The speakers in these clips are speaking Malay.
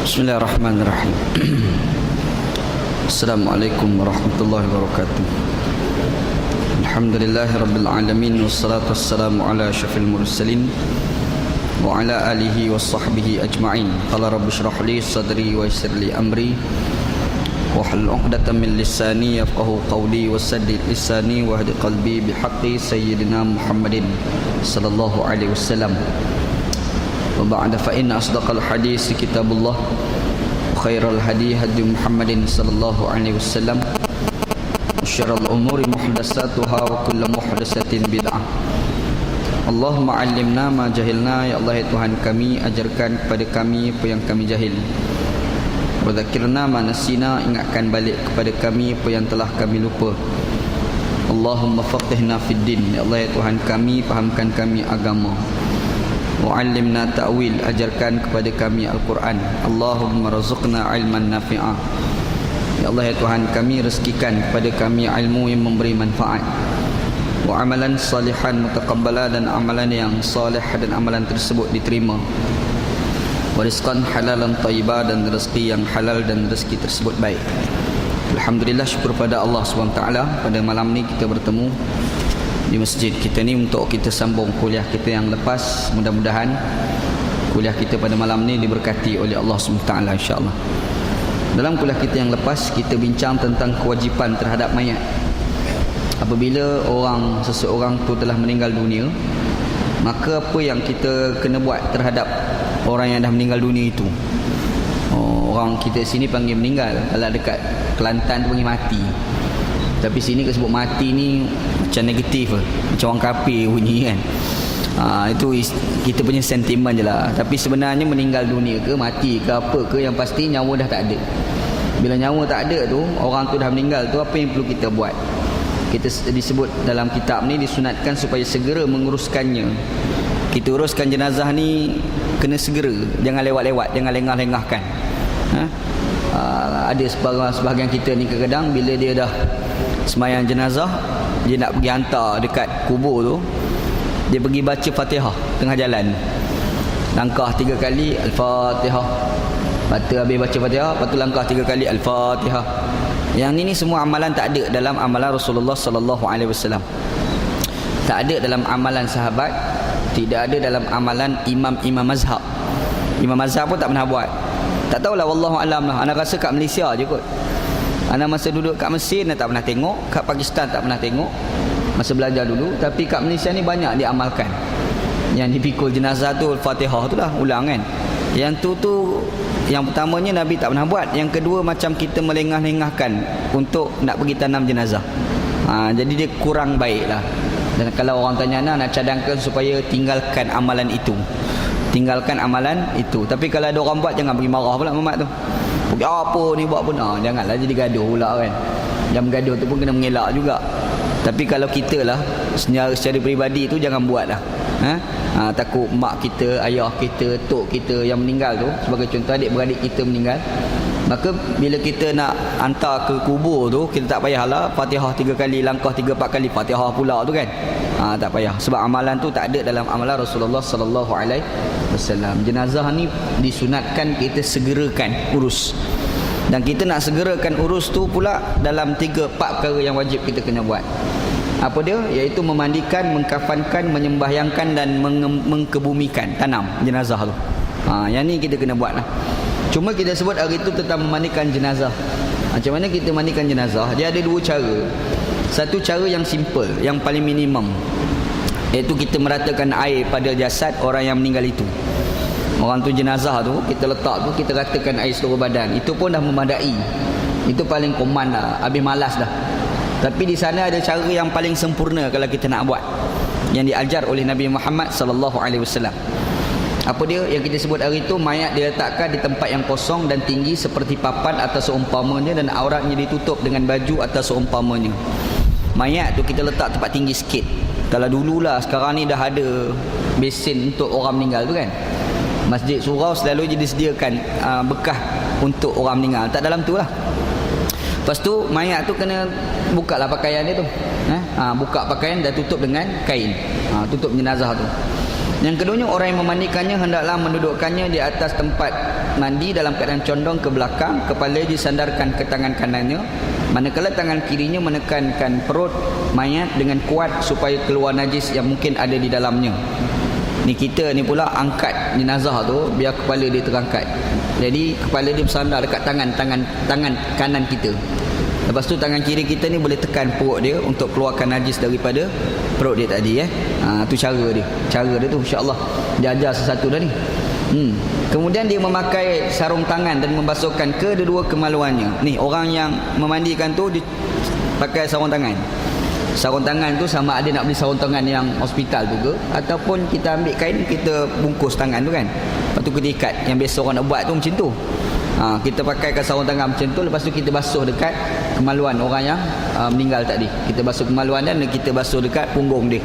Bismillahirrahmanirrahim. Assalamualaikum warahmatullahi wabarakatuh. Alhamdulillahirabbil alamin wassalatu wassalamu ala asyrafil mursalin wa ala alihi washabbihi ajma'in. Qala rabbi shrah li sadri wa yassir li amri wa hlul 'uqdatam min lisani yafqahu qawli wasaddid lisani wahdi qalbi bihaqqi sayyidina Muhammadin sallallahu alaihi wasallam. Wa ba'da fa inna asdaqal hadis kitabullah wa khairal hadi hadi Muhammadin sallallahu alaihi wasallam. Syarrul umuri muhdatsatuha wa kullu muhdatsatin bid'ah. Allahumma 'allimna ma jahilna, ya Allah ya Tuhan kami, ajarkan kepada kami apa yang kami jahil. Wa dzakirna ma nasina, ingatkan balik kepada kami apa yang telah kami lupa. Allahumma faqihna fid din, ya Allah ya Tuhan kami, fahamkan kami agama. Wa 'allimna ta'wil, ajarkan kepada kami Al-Quran. Allahumma razuqna ilman nafi'a, ya Allah ya Tuhan kami, rezekikan kepada kami ilmu yang memberi manfaat. Wa amalan salihan mutaqabbala, dan amalan yang salih dan amalan tersebut diterima. Wa rizqan halalan thayyiba, dan rezeki yang halal dan rezeki tersebut baik. Alhamdulillah, syukur pada Allah SWT. Pada malam ni kita bertemu di masjid kita ni untuk kita sambung kuliah kita yang lepas. Mudah-mudahan kuliah kita pada malam ni diberkati oleh Allah SWT, insya-Allah. Dalam kuliah kita yang lepas, kita bincang tentang kewajipan terhadap mayat. Apabila seseorang tu telah meninggal dunia, maka apa yang kita kena buat terhadap orang yang dah meninggal dunia itu? Orang kita sini panggil meninggal, kalau dekat Kelantan tu panggil mati. Tapi sini kalau sebut mati ni macam negatif, macam orang kafir bunyi kan. Itu kita punya sentimen je lah. Tapi sebenarnya meninggal dunia ke mati ke apa ke, yang pasti nyawa dah tak ada. Bila nyawa tak ada tu, orang tu dah meninggal tu, apa yang perlu kita buat? Kita disebut dalam kitab ni disunatkan supaya segera menguruskannya. Kita uruskan jenazah ni kena segera, jangan lewat-lewat, jangan lengah-lengahkan. Ada sebahagian kita ni kadang-kadang bila dia dah sembahyang jenazah, dia nak pergi hantar dekat kubur tu, dia pergi baca Fatihah tengah jalan, langkah 3 kali Al-Fatihah, lepas habis baca Fatihah, lepas tu langkah 3 kali Al-Fatihah. Yang ni semua amalan tak ada dalam amalan Rasulullah sallallahu alaihi wasallam, tak ada dalam amalan sahabat, tidak ada dalam amalan imam-imam mazhab. Imam mazhab pun tak pernah buat. Tak tahulah, wallahu alam lah. Ana rasa kat Malaysia je kot. Ana masa duduk kat Mesir tak pernah tengok, kat Pakistan tak pernah tengok masa belajar dulu, tapi kat Malaysia ni banyak diamalkan. Yang dipikul jenazah tu Al-Fatihah tu lah, ulang kan. Yang tu yang pertamanya Nabi tak pernah buat. Yang kedua, macam kita melengah-lengahkan untuk nak pergi tanam jenazah. Jadi dia kurang baik lah. Dan kalau orang tanya nak cadangkan supaya tinggalkan amalan itu, tinggalkan amalan itu. Tapi kalau ada orang buat, jangan pergi marah pula mamat tu. Pergi apa ni, buat pun janganlah jadi gaduh pula kan. Yang gaduh tu pun kena mengelak juga. Tapi kalau kita lah secara peribadi tu jangan buat lah. Takut mak kita, ayah kita, tok kita yang meninggal tu, sebagai contoh adik-beradik kita meninggal, maka bila kita nak hantar ke kubur tu, kita tak payahlah Fatihah 3 kali, langkah 3-4 kali Fatihah pula tu kan. Tak payah, sebab amalan tu tak ada dalam amalan Rasulullah sallallahu alaihi wasallam. Jenazah ni disunatkan kita segerakan urus. Dan kita nak segerakan urus tu pula dalam 3-4 perkara yang wajib kita kena buat. Apa dia? Iaitu memandikan, mengkafankan, menyembahyangkan dan mengkebumikan, tanam jenazah tu. Yang ni kita kena buat lah. Cuma kita sebut hari itu tentang memandikan jenazah. Macam mana kita mandikan jenazah? Dia ada 2 cara. Satu cara yang simple, yang paling minimum, iaitu kita meratakan air pada jasad orang yang meninggal itu. Orang tu jenazah tu, kita letak tu, kita ratakan air seluruh badan. Itu pun dah memadai. Itu paling koman dah, habis malas dah. Tapi di sana ada cara yang paling sempurna kalau kita nak buat, yang diajar oleh Nabi Muhammad sallallahu alaihi wasallam. Apa dia? Yang kita sebut hari itu, mayat diletakkan di tempat yang kosong dan tinggi seperti papan atau seumpamanya, dan auratnya ditutup dengan baju atau seumpamanya. Mayat tu kita letak tempat tinggi sikit. Kalau dululah, sekarang ni dah ada besin untuk orang meninggal tu kan. Masjid surau selalu disediakan bekah untuk orang meninggal, tak dalam tu lah. Lepas tu mayat tu kena buka lah pakaian dia tu. Buka pakaian dan tutup dengan kain. Tutup jenazah tu. Yang keduanya, orang yang memandikannya hendaklah mendudukkannya di atas tempat mandi dalam keadaan condong ke belakang, kepala disandarkan ke tangan kanannya, manakala tangan kirinya menekankan perut mayat dengan kuat supaya keluar najis yang mungkin ada di dalamnya. Ni kita ni pula angkat jenazah tu biar kepala dia terangkat. Jadi kepala dia bersandar dekat tangan kanan kita. Lepas tu tangan kiri kita ni boleh tekan perut dia untuk keluarkan najis daripada perut dia tadi. Tu cara dia. Cara dia tu insya-Allah dia ajar sesuatu dah ni. Kemudian dia memakai sarung tangan dan membasuhkan kedua-dua kemaluannya. Ni orang yang memandikan tu dia pakai sarung tangan. Sarung tangan tu sama ada nak beli sarung tangan yang hospital tu ke, ataupun kita ambil kain kita bungkus tangan tu kan. Lepas tu kita ikat. Yang biasa orang nak buat tu macam tu. Kita pakaikan sarung tangan macam tu, lepas tu kita basuh dekat kemaluan orang yang meninggal tadi. Kita basuh kemaluan dan kita basuh dekat punggung dia,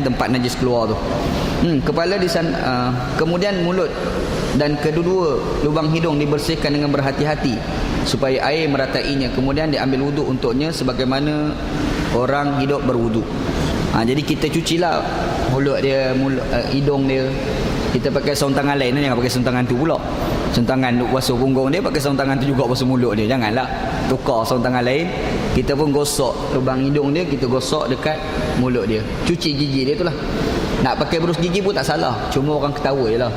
tempat najis keluar tu. Kepala kemudian mulut dan kedua lubang hidung dibersihkan dengan berhati-hati supaya air meratainya. Kemudian diambil wuduk untuknya sebagaimana orang hidup berwuduk. Jadi kita cucilah mulut dia, hidung dia. Kita pakai sarung tangan lain, jangan pakai sarung tangan tu pula. Sarung tangan tu basuh punggung dia, pakai sarung tangan tu juga basuh mulut dia. Janganlah tukar sarung tangan lain. Kita pun gosok lubang hidung dia, kita gosok dekat mulut dia. Cuci gigi dia tu lah. Nak pakai berus gigi pun tak salah, cuma orang ketawa je lah.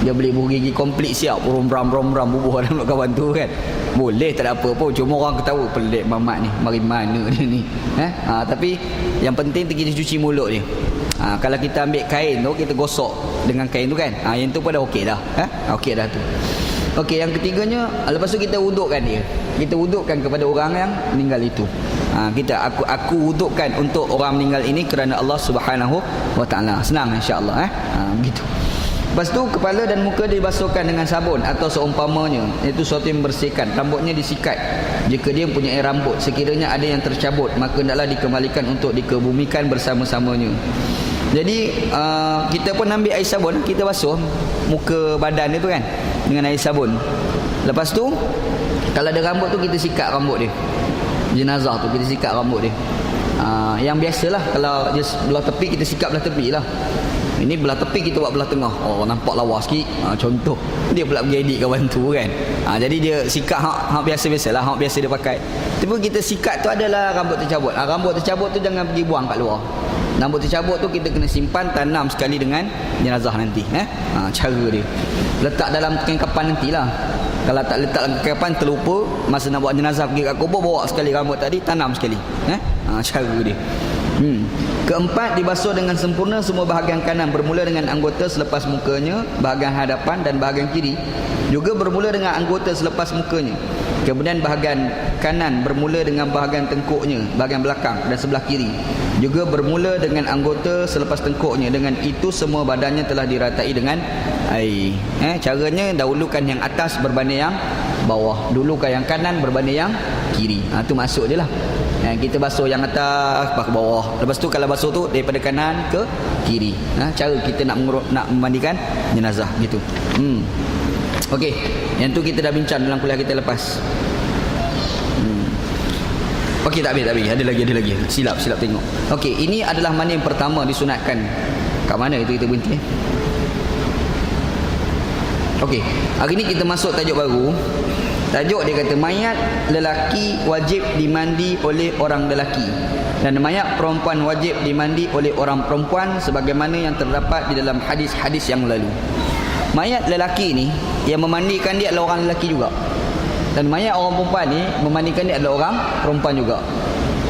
Dia beli berus gigi komplit siap, rom-ram bubuh dalam kawan tu kan. Boleh, tak ada apa pun, cuma orang ketawa, pelik mamat ni, mari mana dia ni. Tapi yang penting kita cuci mulut dia. Kalau kita ambil kain tu, kita gosok dengan kain tu kan, yang tu pun dah okey dah. Okey dah tu. Okey, yang ketiganya, lepas tu kita wudukkan dia. Kita wudukkan kepada orang yang meninggal itu. Aku wudukkan untuk orang meninggal ini kerana Allah Subhanahu wa taala. Senang insya-Allah begitu. Lepas tu kepala dan muka dibasuhkan dengan sabun atau seumpamanya, iaitu sesuatu yang membersihkan. Rambutnya disikat jika dia mempunyai rambut. Sekiranya ada yang tercabut, maka hendaklah dikembalikan untuk dikebumikan bersama-samanya. Jadi kita pun ambil air sabun, kita basuh muka badan dia tu kan dengan air sabun. Lepas tu kalau ada rambut tu kita sikat rambut dia. Jenazah tu kita sikat rambut dia. Yang biasalah kalau dia belah tepi, kita sikat belah tepi lah. Ini belah tepi, kita buat belah tengah. Nampak lawa sikit. Contoh dia pula pergi edit kawan tu kan. Jadi dia sikat hak biasa-biasalah, hak biasa dia pakai. Tapi kita sikat tu adalah rambut tercabut. Rambut tercabut tu jangan pergi buang kat luar. Rambut tercabut tu kita kena simpan, tanam sekali dengan jenazah nanti. Cara dia letak dalam kain kapan nantilah. Kalau tak letak dalam kain kapan, terlupa, masa nak buat jenazah pergi kat kubur, bawa sekali rambut tadi, tanam sekali. Cara dia. Keempat, dibasuh dengan sempurna semua bahagian kanan bermula dengan anggota selepas mukanya, bahagian hadapan dan bahagian kiri juga bermula dengan anggota selepas mukanya. Kemudian bahagian kanan bermula dengan bahagian tengkuknya, bahagian belakang dan sebelah kiri juga bermula dengan anggota selepas tengkuknya. Dengan itu semua badannya telah diratai dengan air. Caranya dahulukan yang atas berbanding yang bawah, dulukan yang kanan berbanding yang kiri. Tu masuk je lah. Kita basuh yang atas ke bawah. Lepas tu kalau basuh tu daripada kanan ke kiri. Cara kita nak memandikan jenazah gitu. Okey, yang tu kita dah bincang dalam kuliah kita lepas. Okey, tak habis. Ada lagi. Silap tengok. Okey, ini adalah mandi yang pertama disunatkan. Kat mana itu kita berhenti? Okey, hari ni kita masuk tajuk baru. Tajuk dia kata mayat lelaki wajib dimandi oleh orang lelaki dan mayat perempuan wajib dimandi oleh orang perempuan sebagaimana yang terdapat di dalam hadis-hadis yang lalu. Mayat lelaki ni yang memandikan dia adalah orang lelaki juga, dan mayat orang perempuan ni memandikan dia adalah orang perempuan juga.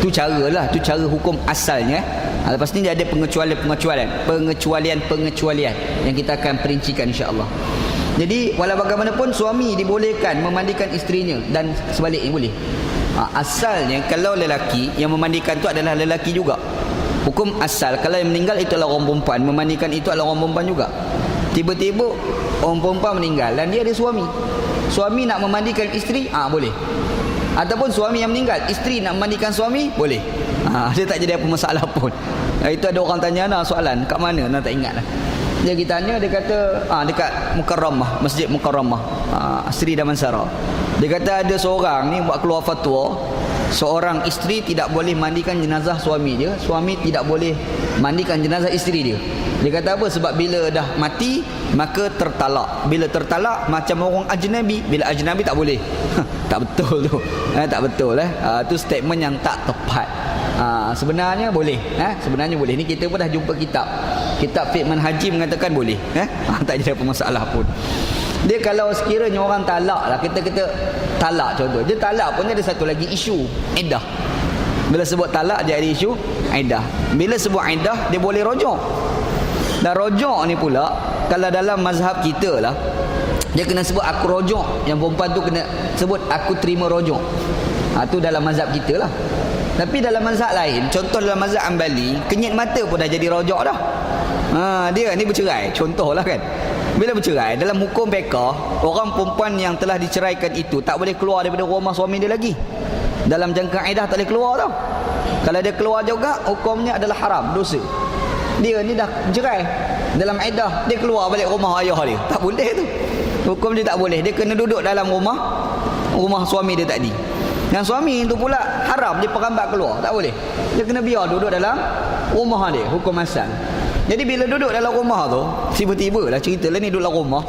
Tu caralah, tu cara hukum asalnya. Lepas ni dia ada pengecualian yang kita akan perincikan insya-Allah. Jadi walau bagaimanapun suami dibolehkan memandikan isterinya dan sebaliknya boleh. Asalnya kalau lelaki yang memandikan tu adalah lelaki juga. Hukum asal kalau yang meninggal itu adalah orang perempuan, memandikan itu adalah orang perempuan juga. Tiba-tiba orang perempuan meninggal dan dia ada suami. Suami nak memandikan isteri, boleh. Ataupun suami yang meninggal, isteri nak memandikan suami, boleh. Dia tak jadi apa masalah pun. Itu ada orang tanya soalan, kat mana? Tak ingat lah. Dia kita tanya, dia kata dekat Mukarramah, Masjid Mukarramah, Sri Damansara. Dia kata ada seorang ni buat keluar fatwa, seorang isteri tidak boleh mandikan jenazah suami dia, suami tidak boleh mandikan jenazah isteri dia. Dia kata apa? Sebab bila dah mati maka tertalak. Bila tertalak macam orang ajnabi, bila ajnabi tak boleh. Tak betul tu. Tak betul tu statement yang tak tepat. Sebenarnya boleh. Sebenarnya boleh. Ni kita pun dah jumpa kitab fiqh manhaji mengatakan boleh. Tak ada apa masalah pun. Dia kalau sekiranya orang talak lah, kita talak contoh, dia talak pun ada satu lagi isu iddah. Bila sebut talak dia ada isu iddah. Bila sebut iddah dia boleh rojok. Dan rojok ni pula kalau dalam mazhab kita lah, dia kena sebut aku rojok. Yang perempuan tu kena sebut aku terima rojok. Tu dalam mazhab kita lah. Tapi dalam mazhab lain, contoh dalam mazhab Hanbali, kenyit mata pun dah jadi rojok dah. Dia ni bercerai, contohlah kan. Bila bercerai, dalam hukum fiqh, orang perempuan yang telah diceraikan itu tak boleh keluar daripada rumah suami dia lagi. Dalam jangka iddah tak boleh keluar tau. Kalau dia keluar juga, hukumnya adalah haram, dosa. Dia ni dah bercerai, dalam iddah dia keluar balik rumah ayah dia, tak boleh tu. Hukum dia tak boleh. Dia kena duduk dalam rumah suami dia tadi. Dan suami itu pula haram dia perambat keluar, tak boleh. Dia kena biar duduk dalam rumah dia, hukum asal. Jadi bila duduk dalam rumah tu, tiba-tiba lah cerita lah ni duduk dalam rumah.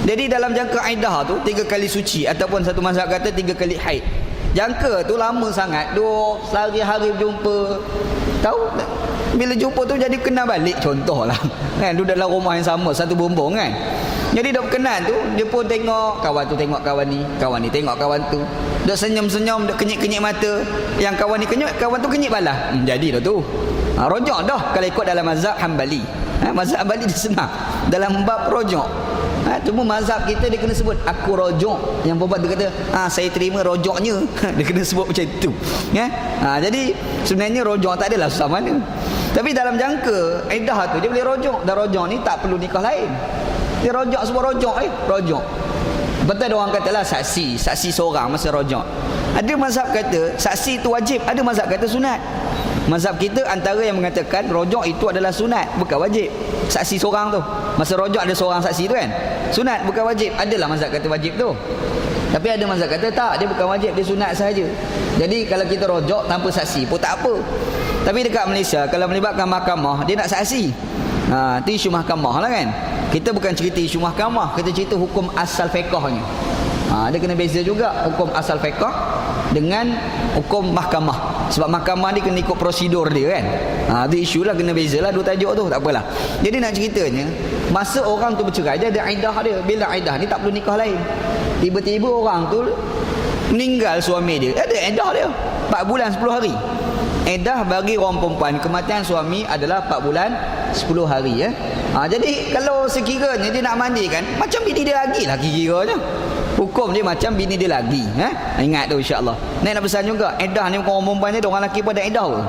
Jadi dalam jangka iddah tu 3 kali suci, ataupun satu mazhab kata 3 kali haid. Jangka tu lama sangat, duduk sehari-hari berjumpa. Tahu tak? Bila jumpa tu jadi kenal balik, contohlah kan, duduk dalam rumah yang sama, satu bumbung kan. Jadi dah berkenan tu, dia pun tengok kawan tu, tengok kawan ni tengok kawan tu. Duk senyum-senyum, duk kenyit-kenyit mata. Yang kawan ni kenyit, kawan tu kenyit balas. Jadi dah tu. Rojok dah kalau ikut dalam mazhab Hanbali. Mazhab Hanbali dia senang dalam bab rojok. Cuma mazhab kita dia kena sebut aku rojok. Yang perempuan dia kata saya terima rojoknya. Dia kena sebut macam tu. Jadi sebenarnya rojok tak adalah susah mana. Tapi dalam jangka iddah tu dia boleh rojok. Dan rojok ni tak perlu nikah lain. Dia rojok, sebut rojok rojok. Betul ada orang katalah saksi seorang masa rojok. Ada mazhab kata saksi itu wajib, ada mazhab kata sunat. Mazhab kita antara yang mengatakan rojok itu adalah sunat, bukan wajib. Saksi seorang tu, masa rojok ada seorang saksi tu kan, sunat bukan wajib. Adalah mazhab kata wajib tu. Tapi ada mazhab kata tak, dia bukan wajib, dia sunat sahaja. Jadi kalau kita rojok tanpa saksi pun tak apa. Tapi dekat Malaysia kalau melibatkan mahkamah, dia nak saksi. Itu isu mahkamah lah kan. Kita bukan cerita isu mahkamah, kita cerita hukum asal fiqahnya. Dia kena beza juga hukum asal fiqh dengan hukum mahkamah. Sebab mahkamah ni kena ikut prosedur dia kan. Itu isu lah, kena beza lah dua tajuk tu, tak apalah. Jadi nak ceritanya, masa orang tu bercerai dia ada iddah dia. Bila iddah ni tak perlu nikah lain. Tiba-tiba orang tu meninggal suami dia, ada iddah dia 4 bulan 10 hari. Iddah bagi orang perempuan kematian suami adalah 4 bulan 10 hari jadi kalau sekiranya dia nak mandikan, macam bini dia lagi lah kira-kiranya. Hukum dia macam bini dia lagi. Ingat tu insya-Allah. Nak pesan juga, iddah ni bukan orang perempuan je, orang lelaki pun ada iddah pun.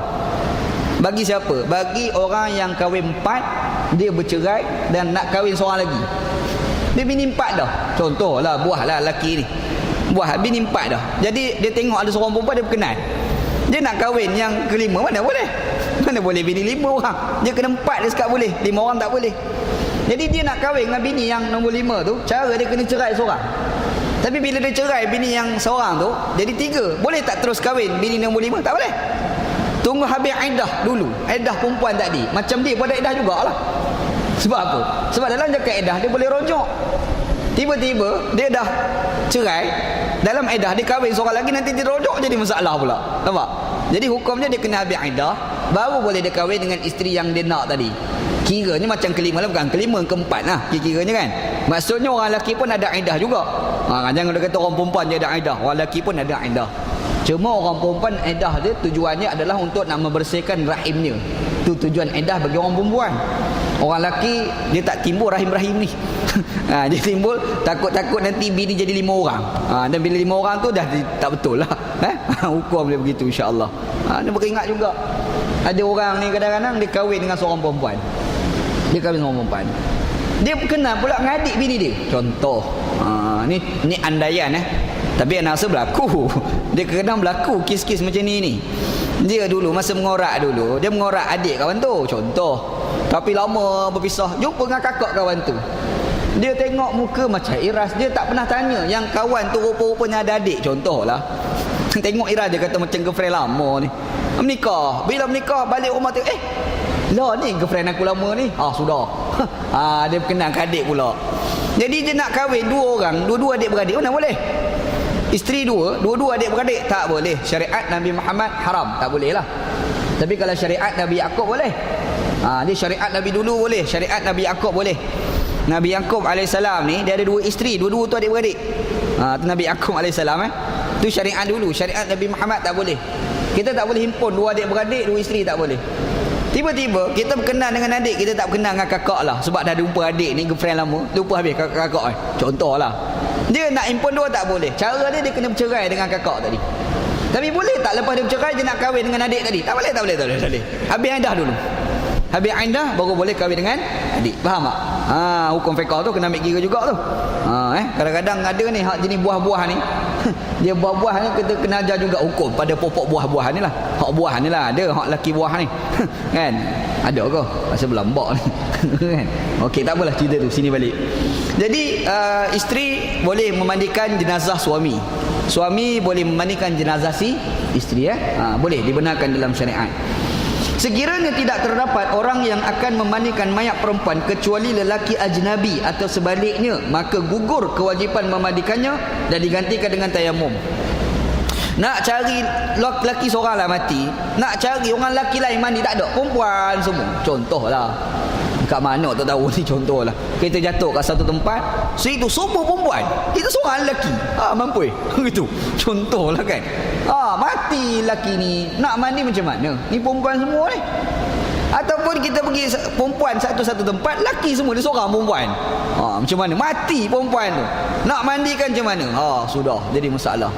Bagi siapa? Bagi orang yang kahwin 4, dia bercerai dan nak kahwin seorang lagi. Dia bini 4 dah. Contohlah buahlah lelaki ni. Buah bini 4 dah. Jadi dia tengok ada seorang perempuan, dia berkenan. Dia nak kahwin yang kelima, mana boleh? Mana boleh bini 5 orang? Dia kena 4 dia sekat boleh, 5 orang tak boleh. Jadi dia nak kahwin dengan bini yang nombor 5 tu, cara dia kena cerai seorang. Tapi bila dia cerai bini yang seorang tu, jadi 3. Boleh tak terus kahwin bini nombor 5? Tak boleh. Tunggu habis iddah dulu. Iddah perempuan tadi, macam dia pun ada iddah jugalah. Sebab apa? Sebab dalam jangka iddah dia boleh rojok. Tiba-tiba dia dah cerai, dalam iddah dia kahwin seorang lagi, nanti dia rojok jadi masalah pula. Nampak? Jadi hukumnya dia kena habis iddah, baru boleh dia kahwin dengan isteri yang dia nak tadi. Kiranya macam kelima lah, bukan kelima, keempat lah kira-kiranya kan. Maksudnya orang lelaki pun ada iddah juga. Jangan dia kata orang perempuan je ada iddah, orang lelaki pun ada iddah. Cuma orang perempuan iddah dia tujuannya adalah untuk nak membersihkan rahimnya. Itu tujuan iddah bagi orang perempuan. Orang lelaki dia tak timbul rahim-rahim ni. Dia timbul takut-takut nanti bini jadi 5 orang. Dan bila 5 orang tu dah tak betul lah. Hukum dia begitu insya-Allah. Dia beringat juga. Ada orang ni kadang-kadang dia kahwin dengan seorang perempuan. Dia kahwin dengan seorang perempuan. Dia kenal pula dengan adik bini dia. Contoh. Ni andaian Tapi anak rasa berlaku. Dia kadang berlaku kes-kes macam ni. Dia dulu masa mengorak dulu, dia mengorak adik kawan tu. Contoh. Tapi lama berpisah, jumpa dengan kakak kawan tu. Dia tengok muka macam iras, dia tak pernah tanya yang kawan tu rupa-rupanya ada adik. Contohlah. Tengok Ira dia kata macam girlfriend lama ni. Menikah. Bila menikah balik rumah tengok lah ni girlfriend aku lama ni. Sudah. Dia berkenan ke adik pula. Jadi dia nak kahwin dua orang, dua-dua adik-beradik, mana boleh? Isteri dua-dua adik-beradik tak boleh. Syariat Nabi Muhammad haram, tak boleh lah. Tapi kalau syariat Nabi Yaqub boleh. Dia syariat Nabi dulu boleh, syariat Nabi Yaqub boleh. Nabi Yaqub AS ni dia ada dua isteri, dua-dua tu adik-beradik. Tu Nabi Yaqub AS tu syariat dulu, syariat Nabi Muhammad tak boleh. Kita tak boleh himpun dua adik-beradik, dua isteri tak boleh. Tiba-tiba kita berkenan dengan adik, kita tak berkenan dengan kakak lah. Sebab dah lupa adik ni girlfriend lama, lupa habis kakak contoh lah. Dia nak impun dua tak boleh. Cara dia kena bercerai dengan kakak tadi. Tapi boleh tak lepas dia bercerai dia nak kahwin dengan adik tadi? Tak boleh. Habis iddah dulu. Habis iddah baru boleh kahwin dengan adik. Faham tak? Hukum fiqh tu kena ambil kira juga tu. Kadang-kadang ada ni hak jenis buah-buah ni. Dia buah-buah ni kita kena ajar juga hukum pada pokok buah-buah ni lah. Hak buah ni lah ada, hak laki buah ni. Kan? Ada ke? Rasa berlambak ni. Kan? Okey, tak apalah cerita tu, sini balik. Jadi isteri boleh memandikan jenazah suami. Suami boleh memandikan jenazah si isteri boleh, dibenarkan dalam syariat. Sekiranya tidak terdapat orang yang akan memandikan mayat perempuan kecuali lelaki ajnabi atau sebaliknya, maka gugur kewajipan memandikannya dan digantikan dengan tayamum. Nak cari lelaki seorang lah mati, nak cari orang lelaki lain mandi tak ada, perempuan semua. Contohlah kat mana tak tahu ni, contohlah kita jatuh kat satu tempat, situ semua perempuan, kita seorang lelaki, mampu gitu. Contohlah kan, mati lelaki ni, nak mandi macam mana? Ni perempuan semua ni. Ataupun kita pergi perempuan satu-satu tempat, lelaki semua, dia seorang perempuan. Macam mana? Mati perempuan tu, nak mandikan macam mana? Sudah jadi masalah.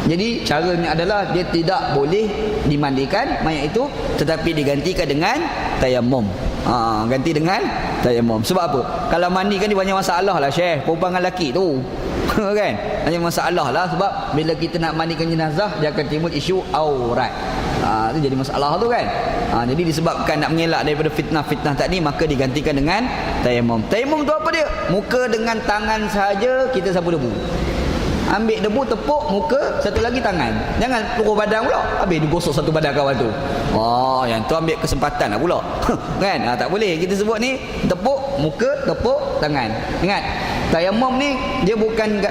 Jadi caranya adalah dia tidak boleh dimandikan mayat itu, tetapi digantikan dengan tayamum. Ganti dengan tayamum. Sebab apa? Kalau mandi kan dia banyak masalah lah Syekh, perempuan dengan lelaki tu. Kan? Banyak masalah lah, sebab bila kita nak mandikan jenazah dia akan timbul isu aurat. Itu jadi masalah tu kan. Jadi disebabkan nak mengelak daripada fitnah-fitnah tadi, maka digantikan dengan tayamum. Tayamum tu apa dia? Muka dengan tangan sahaja kita sapu debu. Ambil debu, tepuk muka, satu lagi tangan. Jangan seluruh badan pula. Habis dia gosok satu badan kawan tu. Yang tu ambil kesempatan lah pula. Kan? Tak boleh. Kita sebut ni tepuk muka, tepuk tangan. Ingat, tayamum ni dia bukan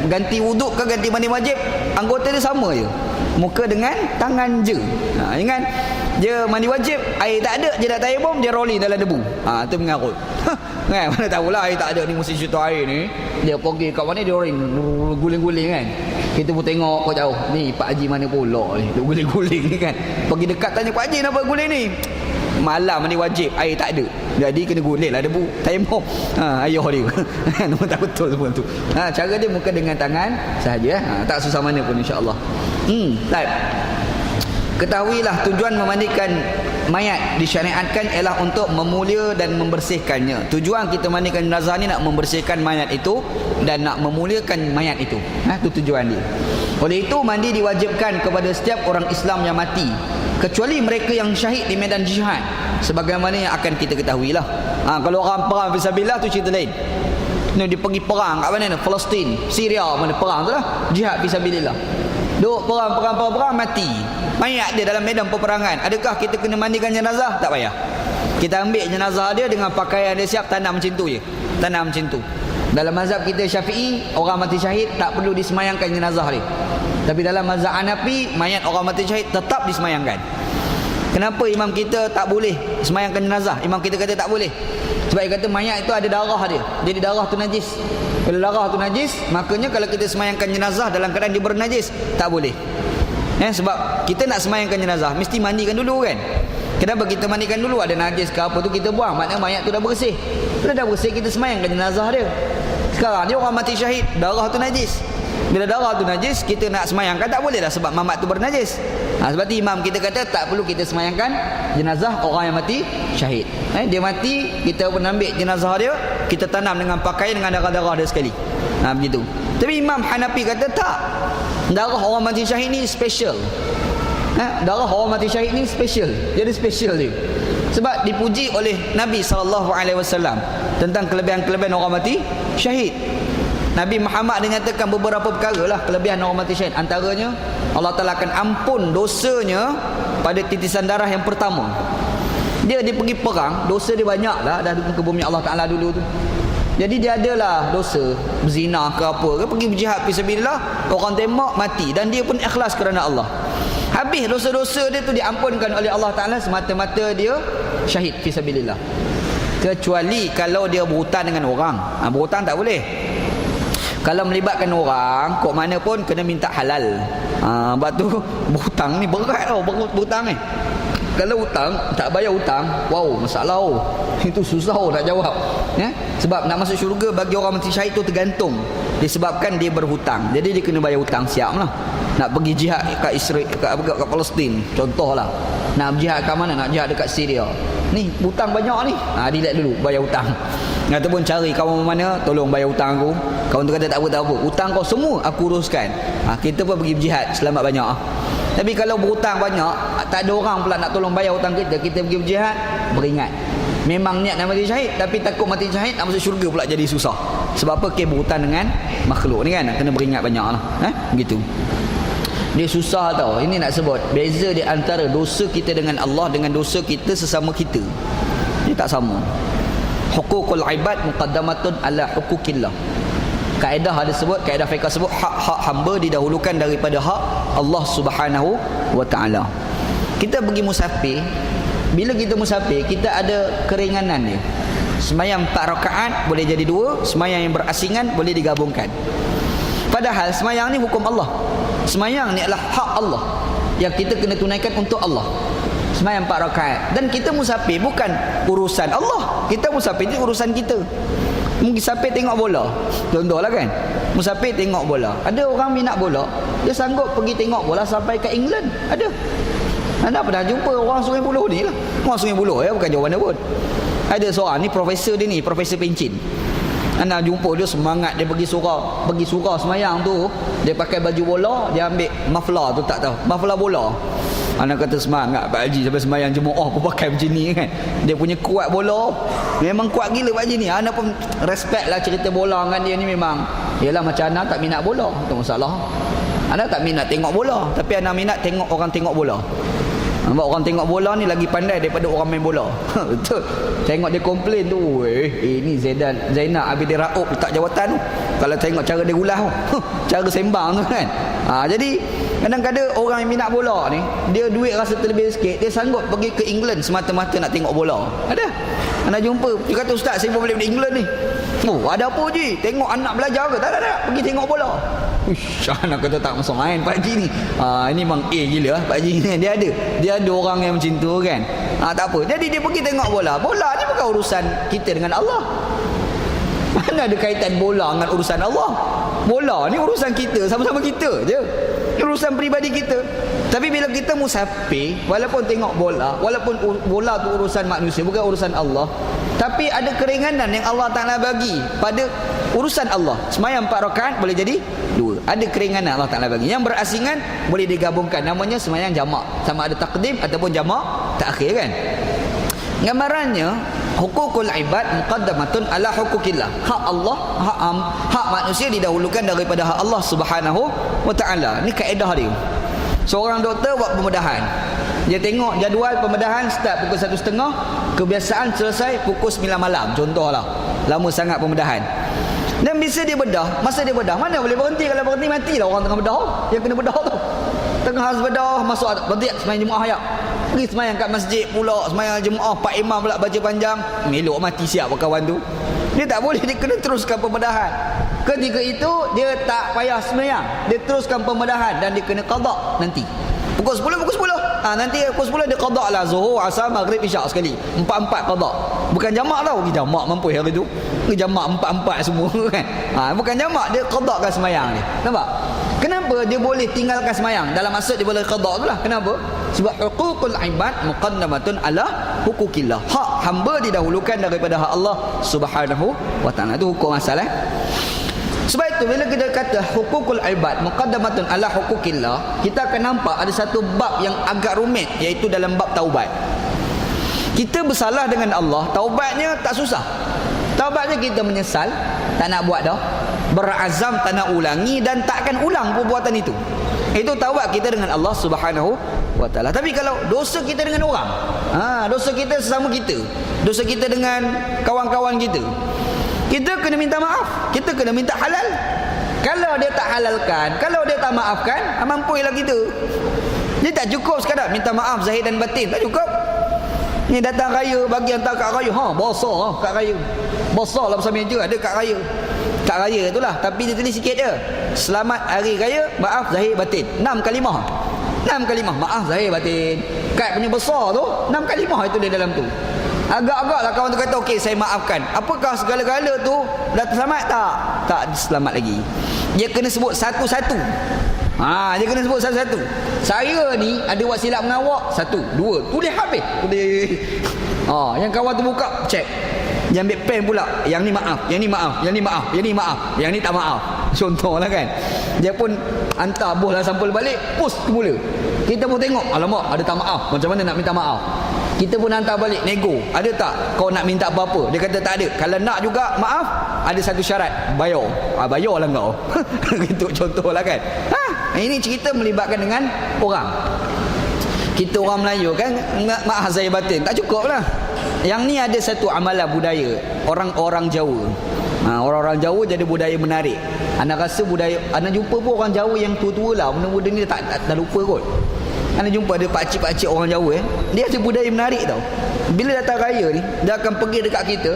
ganti wuduk ke ganti mandi wajib. Anggota dia sama je. Muka dengan tangan je. Ingat, dia mandi wajib, air tak ada, dia nak tayamum, dia rolling dalam debu. Tu mengarut. Kan? Mana tahulah air tak ada ni, mesti cerita air ni. Dia pergi kat mana, dia rolling, guling-guling kan. Kita pun tengok kau jauh. Ni Pak Haji mana pula ni, dia guling-guling ni kan. Pergi dekat tanya, Pak Haji kenapa guling ni? Malam mandi wajib, air tak ada, jadi kena guling lah debu, tayamum. Ayah dia. Nombor tak betul semua tu. Cara dia muka dengan tangan sahaja. Tak susah mana pun insya-Allah. Baik. Ketahuilah tujuan memandikan mayat disyariatkan ialah untuk memulia dan membersihkannya. Tujuan kita mandikan jenazah ni nak membersihkan mayat itu dan nak memuliakan mayat itu. Itu tujuan dia. Oleh itu mandi diwajibkan kepada setiap orang Islam yang mati, kecuali mereka yang syahid di medan jihad, sebagaimana yang akan kita ketahui lah. Kalau orang perang fisabilillah tu cerita lain. Dia pergi perang kat mana? Palestin, Syria, mana perang tu lah, jihad fisabilillah. Duk perang mati, mayat dia dalam medan peperangan. Adakah kita kena mandikan jenazah? Tak payah. Kita ambil jenazah dia dengan pakaian dia siap, tanam macam tu je. Tanam macam tu. Dalam mazhab kita Syafi'i, orang mati syahid tak perlu disemayangkan jenazah dia. Tapi dalam mazhab Hanafi, mayat orang mati syahid tetap disemayangkan. Kenapa imam kita tak boleh semayangkan jenazah? Imam kita kata tak boleh. Sebab dia kata mayat itu ada darah dia. Jadi darah tu najis. Kalau darah tu najis, makanya kalau kita semayangkan jenazah dalam keadaan dia bernajis, tak boleh. Sebab kita nak semayangkan jenazah mesti mandikan dulu kan. Kenapa kita mandikan dulu? Ada najis ke apa tu kita buang, maknanya mayat tu dah bersih. Bila dah bersih, kita semayangkan jenazah dia. Sekarang dia orang mati syahid, darah tu najis. Bila darah tu najis, kita nak semayangkan tak boleh dah, sebab mamat tu bernajis. Sebab tu imam kita kata tak perlu kita semayangkan jenazah orang yang mati syahid. Dia mati, kita pun ambil jenazah dia, kita tanam dengan pakaian dengan darah-darah dia sekali. Begitu. Tapi Imam Hanafi kata tak, darah orang mati syahid ni special. Darah orang mati syahid ni special. Jadi special dia. Sebab dipuji oleh Nabi SAW tentang kelebihan-kelebihan orang mati syahid. Nabi Muhammad dia nyatakan beberapa perkara lah kelebihan orang mati syahid. Antaranya Allah Ta'ala akan ampun dosanya pada titisan darah yang pertama. Dia pergi perang, dosa dia banyak lah dah ke bumi Allah Ta'ala dulu tu. Jadi dia adalah dosa berzina ke apa ke, pergi berjihad fisabilillah, orang tembak mati dan dia pun ikhlas kerana Allah. Habis dosa-dosa dia tu diampunkan oleh Allah Ta'ala semata-mata dia syahid fisabilillah. Kecuali kalau dia berhutang dengan orang. Berhutang tak boleh. Kalau melibatkan orang, kok mana pun kena minta halal. Sebab tu berhutang ni berat tau, berhutang ni. Kalau hutang, tak bayar hutang, wow, masalah oh. Itu susah oh nak jawab. Ya? Sebab nak masuk syurga bagi orang mati syahid tu tergantung. Disebabkan dia berhutang. Jadi dia kena bayar hutang, siap lah. Nak pergi jihad kat Israel, kat Palestin, contohlah. Nak berjihad kat mana? Nak jihad dekat Syria. Ni hutang banyak ni. Dilihat dulu bayar hutang. Ataupun cari kawan mana, tolong bayar hutang aku. Kawan tu kata tak apa. Hutang kau semua aku uruskan. Kita pun pergi berjihad, selamat banyak. Tapi kalau berhutang banyak, tak ada orang pula nak tolong bayar hutang kita pergi berjihad, beringat. Memang niat nak mati syahid, tapi takut mati syahid nak masuk syurga pula jadi susah. Sebab apa? Berhutang dengan makhluk ni kan, kena beringat banyak lah. Begitu. Dia susah tau. Ini nak sebut beza di antara dosa kita dengan Allah dengan dosa kita sesama kita. Dia tak sama. Hukukul ibad muqaddamatun ala hukukillah. Kaedah ada sebut, kaedah fiqh sebut hak-hak hamba didahulukan daripada hak Allah Subhanahu wa taala. Kita pergi musafir, bila kita musafir kita ada keringanan dia. Sembahyang 4 rakaat boleh jadi 2, sembahyang yang berasingan boleh digabungkan. Padahal sembahyang ni hukum Allah. Sembahyang ni adalah hak Allah yang kita kena tunaikan untuk Allah. Sembahyang 4 rakaat. Dan kita musafir bukan urusan Allah. Kita musafir ni urusan kita. Musafir tengok bola, contohlah kan, musafir tengok bola. Ada orang minat bola, dia sanggup pergi tengok bola sampai ke England. Ada. Anda pernah jumpa orang Sungai Buloh ni lah. Orang Sungai Buloh ya, bukan jauh mana pun. Ada seorang ni, profesor dia ni, Profesor Pencin. Anda jumpa dia semangat, dia pergi surau semayang tu, dia pakai baju bola, dia ambil muffler tu, tak tahu, muffler bola. Anak kata semangat Pak Haji sampai semayang jemaah pun pakai macam ni kan. Dia punya kuat bola, memang kuat gila Pak Haji ni. Anak pun respect lah cerita bola dengan dia ni. Memang yalah macam anak tak minat bola, tak masalah. Anak tak minat tengok bola, tapi anak minat tengok orang tengok bola. Nampak orang tengok bola ni lagi pandai daripada orang main bola. Betul. Tengok dia komplain tu, ini Zainal Abidin Raub letak jawatan tu. Kalau tengok cara dia ulah tu, cara sembang tu kan. Jadi kadang-kadang orang yang minat bola ni, dia duit rasa terlebih sikit, dia sanggup pergi ke England semata-mata nak tengok bola. Ada. Anda jumpa, dia kata ustaz saya pun boleh pergi England ni. Oh, ada apa je? Tengok anak belajar ke? Tak, pergi tengok bola. Uish, anak kata tak masuk main Pak Haji ni. Ini memang gila Pak Haji ni. Dia ada orang yang macam tu kan. Tak apa. Jadi dia pergi tengok bola. Bola ni bukan urusan kita dengan Allah. Mana ada kaitan bola dengan urusan Allah? Bola ni urusan kita, sama-sama kita je. Urusan peribadi kita. Tapi bila kita musafir, walaupun tengok bola, walaupun bola tu urusan manusia, bukan urusan Allah, tapi ada keringanan yang Allah Ta'ala bagi pada urusan Allah. Sembahyang 4 rakaat boleh jadi 2. Ada keringanan Allah Ta'ala bagi. Yang berasingan boleh digabungkan, namanya sembahyang jamak. Sama ada takdim ataupun jamak takhir kan. Gambarannya hukukul ibad muqaddamatun ala hukukillah. Hak Allah, hak manusia didahulukan daripada hak Allah Subhanahu wa taala. Ni kaedah dia. Seorang doktor buat pembedahan. Dia tengok jadual pembedahan start pukul 1.30, kebiasaan selesai pukul 9 malam. Contohlah. Lama sangat pembedahan. Dan bisa dia bedah, masa dia bedah, mana boleh berhenti? Kalau berhenti matilah orang tengah bedah. Yang kena bedah tu. Tengah harus bedah, masuk berhenti sembahyang Jumaat ayat. Pergi semayang kat masjid pula, semayang jemaah, Pak Imam pula baca panjang, melok mati siap kawan tu. Dia tak boleh, dia kena teruskan pembedahan. Ketika itu dia tak payah semayang, dia teruskan pembedahan dan dia kena qada nanti. Pukul 10 nanti pukul 10 dia qada lah, Zuhur, Asar, Maghrib, Isyak sekali. 4-4 qada. Bukan jamak tau, jamak mampu hari tu. Jamak 4-4 semua kan. Bukan jamak, dia qadakan semayang ni. Nampak? Kenapa dia boleh tinggalkan semayang? Dalam maksud dia boleh qada tu lah. Kenapa? Sebab hukukul ibad muqaddamatun ala hukukillah. Hak hamba didahulukan daripada hak Allah Subhanahu wa taala. Itu hukum asal Sebab itu bila kita kata hukukul ibad muqaddamatun ala hukukillah, kita akan nampak ada satu bab yang agak rumit, iaitu dalam bab taubat. Kita bersalah dengan Allah, taubatnya tak susah. Taubatnya kita menyesal, tak nak buat dah. berazam tak nak ulangi dan takkan ulang perbuatan itu. Itu taubat kita dengan Allah Subhanahu wa taala. Tapi kalau dosa kita dengan orang, dosa kita sesama kita, dosa kita dengan kawan-kawan kita, kita kena minta maaf, kita kena minta halal. Kalau dia tak halalkan, kalau dia tak maafkan, mampuilah kita. Dia tak cukup sekadar minta maaf zahir dan batin, tak cukup. Ni datang raya, bagi hantar kad raya, besar kad raya, besar lah pasal meja ada kad raya. Kad raya itulah, tapi dia tulis sikit je, selamat hari raya, maaf zahir batin, 6 kalimah, 6 kalimah, maaf zahir batin. Kad punya besar tu 6 kalimah itu dia dalam tu. Agak-agak lah kawan tu kata, okey saya maafkan. Apakah segala-gala tu dah terselamat? Tak selamat lagi. Dia kena sebut satu-satu. Dia kena sebut satu-satu. Saya ni ada buat silap dengan awak, 1, 2, tulis habis. Tulis. Yang kawan tu buka, cek. Dia ambil pen pula, yang ni maaf, yang ni maaf, yang ni maaf, yang ni maaf, yang ni tak maaf. Contohlah kan. Dia pun hantar bohlah sampel balik, post semula. Kita pun tengok, alamak ada tak maaf, macam mana nak minta maaf. Kita pun hantar balik, nego, ada tak kau nak minta apa-apa? Dia kata tak ada. Kalau nak juga maaf, ada satu syarat, bayar. Bayarlah kau. Gitu contohlah kan. Ini cerita melibatkan dengan orang. Kita orang Melayu kan, maaf zahir batin, tak cukup lah. Yang ni ada satu amalan budaya orang-orang Jawa. Orang-orang Jawa jadi budaya menarik. Anak rasa budaya, anak jumpa pun orang Jawa yang tua-tua lah, benda-benda ni dah lupa kot. Anak jumpa ada pakcik-pakcik orang Jawa dia ada budaya menarik tau. Bila datang raya ni, dia akan pergi dekat kita,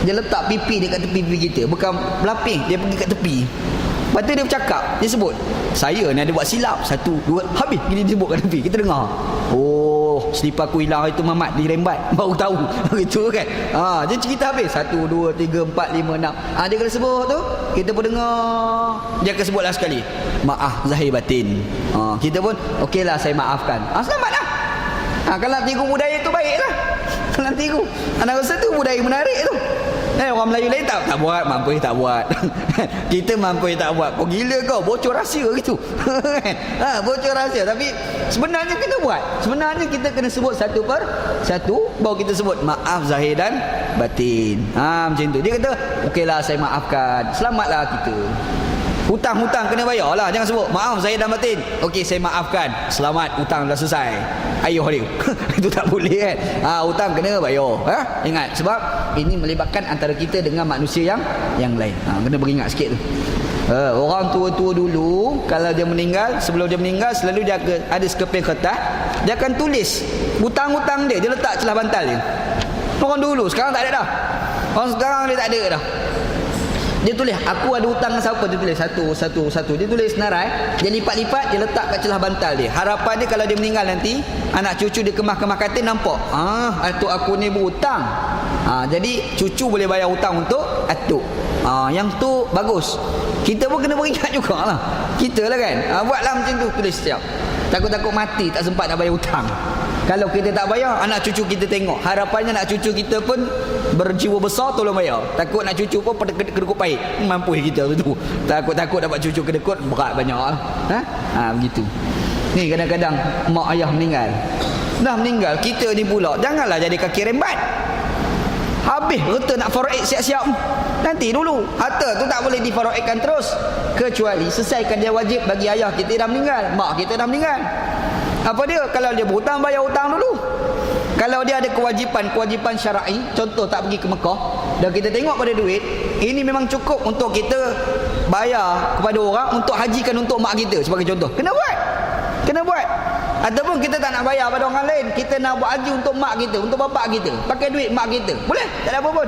dia letak pipi dekat tepi pipi kita, bukan berlapis, dia pergi kat tepi. Lepas tu dia bercakap, dia sebut, saya ni ada buat silap, 1, 2, habis dia sebut kat tepi. Kita dengar, oh selipar aku hilang itu Mamat dirembat, baru tahu. Gitu kan. Dia cerita habis, 1, 2, 3, 4, 5, 6. Dia kena sebut tu, kita pun dengar. Dia akan sebutlah sekali, maaf zahir batin. Kita pun okeylah saya maafkan. Selamatlah. Kalau tiru budaya tu baiklah. Kalau tiru, anak rasa tu budaya menarik tu. Orang Melayu lain tak buat, mampu tak buat. Kita mampu tak buat. Kau gila kau, bocor rahsia gitu. Bocor rahsia. Tapi sebenarnya kita buat. Sebenarnya kita kena sebut satu per satu, baru kita sebut maaf zahir dan batin. Macam tu. Dia kata, okeylah saya maafkan. Selamatlah kita. Hutang-hutang kena bayar lah. Jangan sebut maaf zahir dan batin, okey saya maafkan, selamat, hutang dah selesai. Ayuh dia. Itu tak boleh kan. Hutang kena bayar. Ingat, sebab ini melibatkan antara kita dengan manusia yang lain. Kena beringat sikit tu. Orang tua-tua dulu, kalau dia meninggal, sebelum dia meninggal, selalu dia ada sekeping kertas, dia akan tulis hutang-hutang dia letak celah bantal dia. Orang dulu, sekarang tak ada dah. Orang sekarang dia tak ada dah. Dia tulis, aku ada hutang dengan siapa, dia tulis satu. Dia tulis senarai, dia lipat-lipat, dia letak kat celah bantal dia. Harapan dia kalau dia meninggal nanti, anak cucu dia kemah-kemah katil nampak, atuk aku ni berhutang. Jadi cucu boleh bayar hutang untuk atuk. Yang tu bagus. Kita pun kena beringat jugalah. Kita lah kan. Buatlah macam tu, tulis setiap. Takut-takut mati tak sempat nak bayar hutang. Kalau kita tak bayar, anak cucu kita tengok. Harapannya anak cucu kita pun berjiwa besar tolong bayar. Takut anak cucu pun pada kedekut pahit. Mampu kita tu. Takut-takut dapat cucu kedekut, berat banyak lah. Begitu. Ni kadang-kadang mak ayah meninggal. Dah meninggal, kita ni pula janganlah jadi kaki rembat. Habis harta nak faraid siap-siap. Nanti dulu. Harta tu tak boleh difaraidkan terus. Kecuali selesaikan dia wajib bagi ayah kita dah meninggal, mak kita dah meninggal. Apa dia? Kalau dia berhutang, bayar hutang dulu. Kalau dia ada kewajipan syar'i, contoh tak pergi ke Mekah, dan kita tengok pada duit, ini memang cukup untuk kita bayar kepada orang untuk hajikan untuk mak kita sebagai contoh. Kena buat. Ataupun kita tak nak bayar pada orang lain, kita nak buat haji untuk mak kita, untuk bapak kita, pakai duit mak kita, boleh, tak ada apa pun.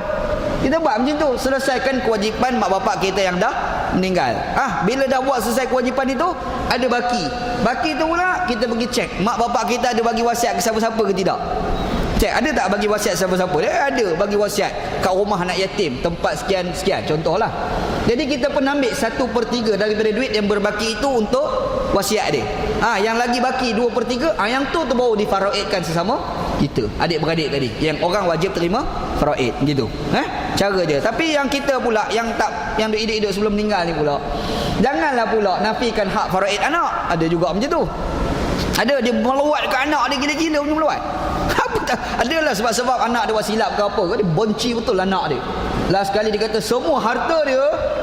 Kita buat macam tu, selesaikan kewajipan mak bapak kita yang dah meninggal. Bila dah buat selesai kewajipan itu, ada baki tu pula kita pergi cek mak bapak kita ada bagi wasiat ke siapa-siapa ke tidak. Cek ada tak bagi wasiat siapa-siapa. Dia ada bagi wasiat kat rumah anak yatim, tempat sekian-sekian, contohlah. Jadi kita pun ambil 1/3 daripada duit yang berbaki itu untuk wasiat dia. Yang lagi baki 2/3, yang tu baru difaraidkan sesama kita, adik-beradik tadi, yang orang wajib terima faraid gitu. Cara dia. Tapi yang kita pula yang hidup-hidup sebelum meninggal ni pula, janganlah pula nafikan hak faraid anak. Ada juga macam tu. Ada dia meluat ke anak dia, gila-gila punya meluat. Adalah sebab anak dia buat silap ke apa, dia benci betul anak dia. Last sekali dia kata semua harta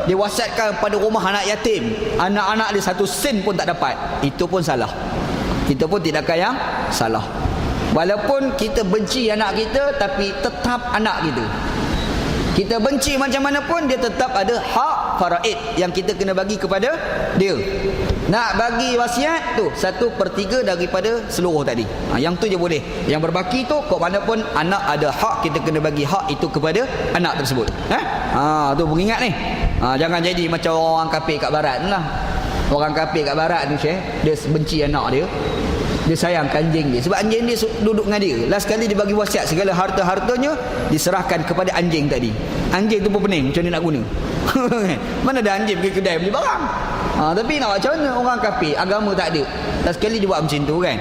dia wasiatkan pada rumah anak yatim. Anak-anak dia 1 sen pun tak dapat. Itu pun salah. Itu pun tindakan yang salah. Walaupun kita benci anak kita, tapi tetap anak kita. Kita benci macam mana pun, dia tetap ada hak faraid yang kita kena bagi kepada dia. Nak bagi wasiat tu 1/3 daripada seluruh tadi. Yang tu je boleh. Yang berbaki tu kok mana pun anak ada hak, kita kena bagi hak itu kepada anak tersebut. Tu beringat ni. Jangan jadi macam orang kafir kat barat ni lah. Orang kafir kat barat tu dia benci anak dia. Dia sayangkan anjing dia sebab anjing dia duduk dengan dia. Last sekali dia bagi wasiat segala harta-hartanya diserahkan kepada anjing tadi. Anjing tu pun pening macam mana nak guna. Mana ada anjing pergi kedai beli barang. Tapi nak macam mana orang kafir, agama tak ada. Last sekali dia buat macam tu kan.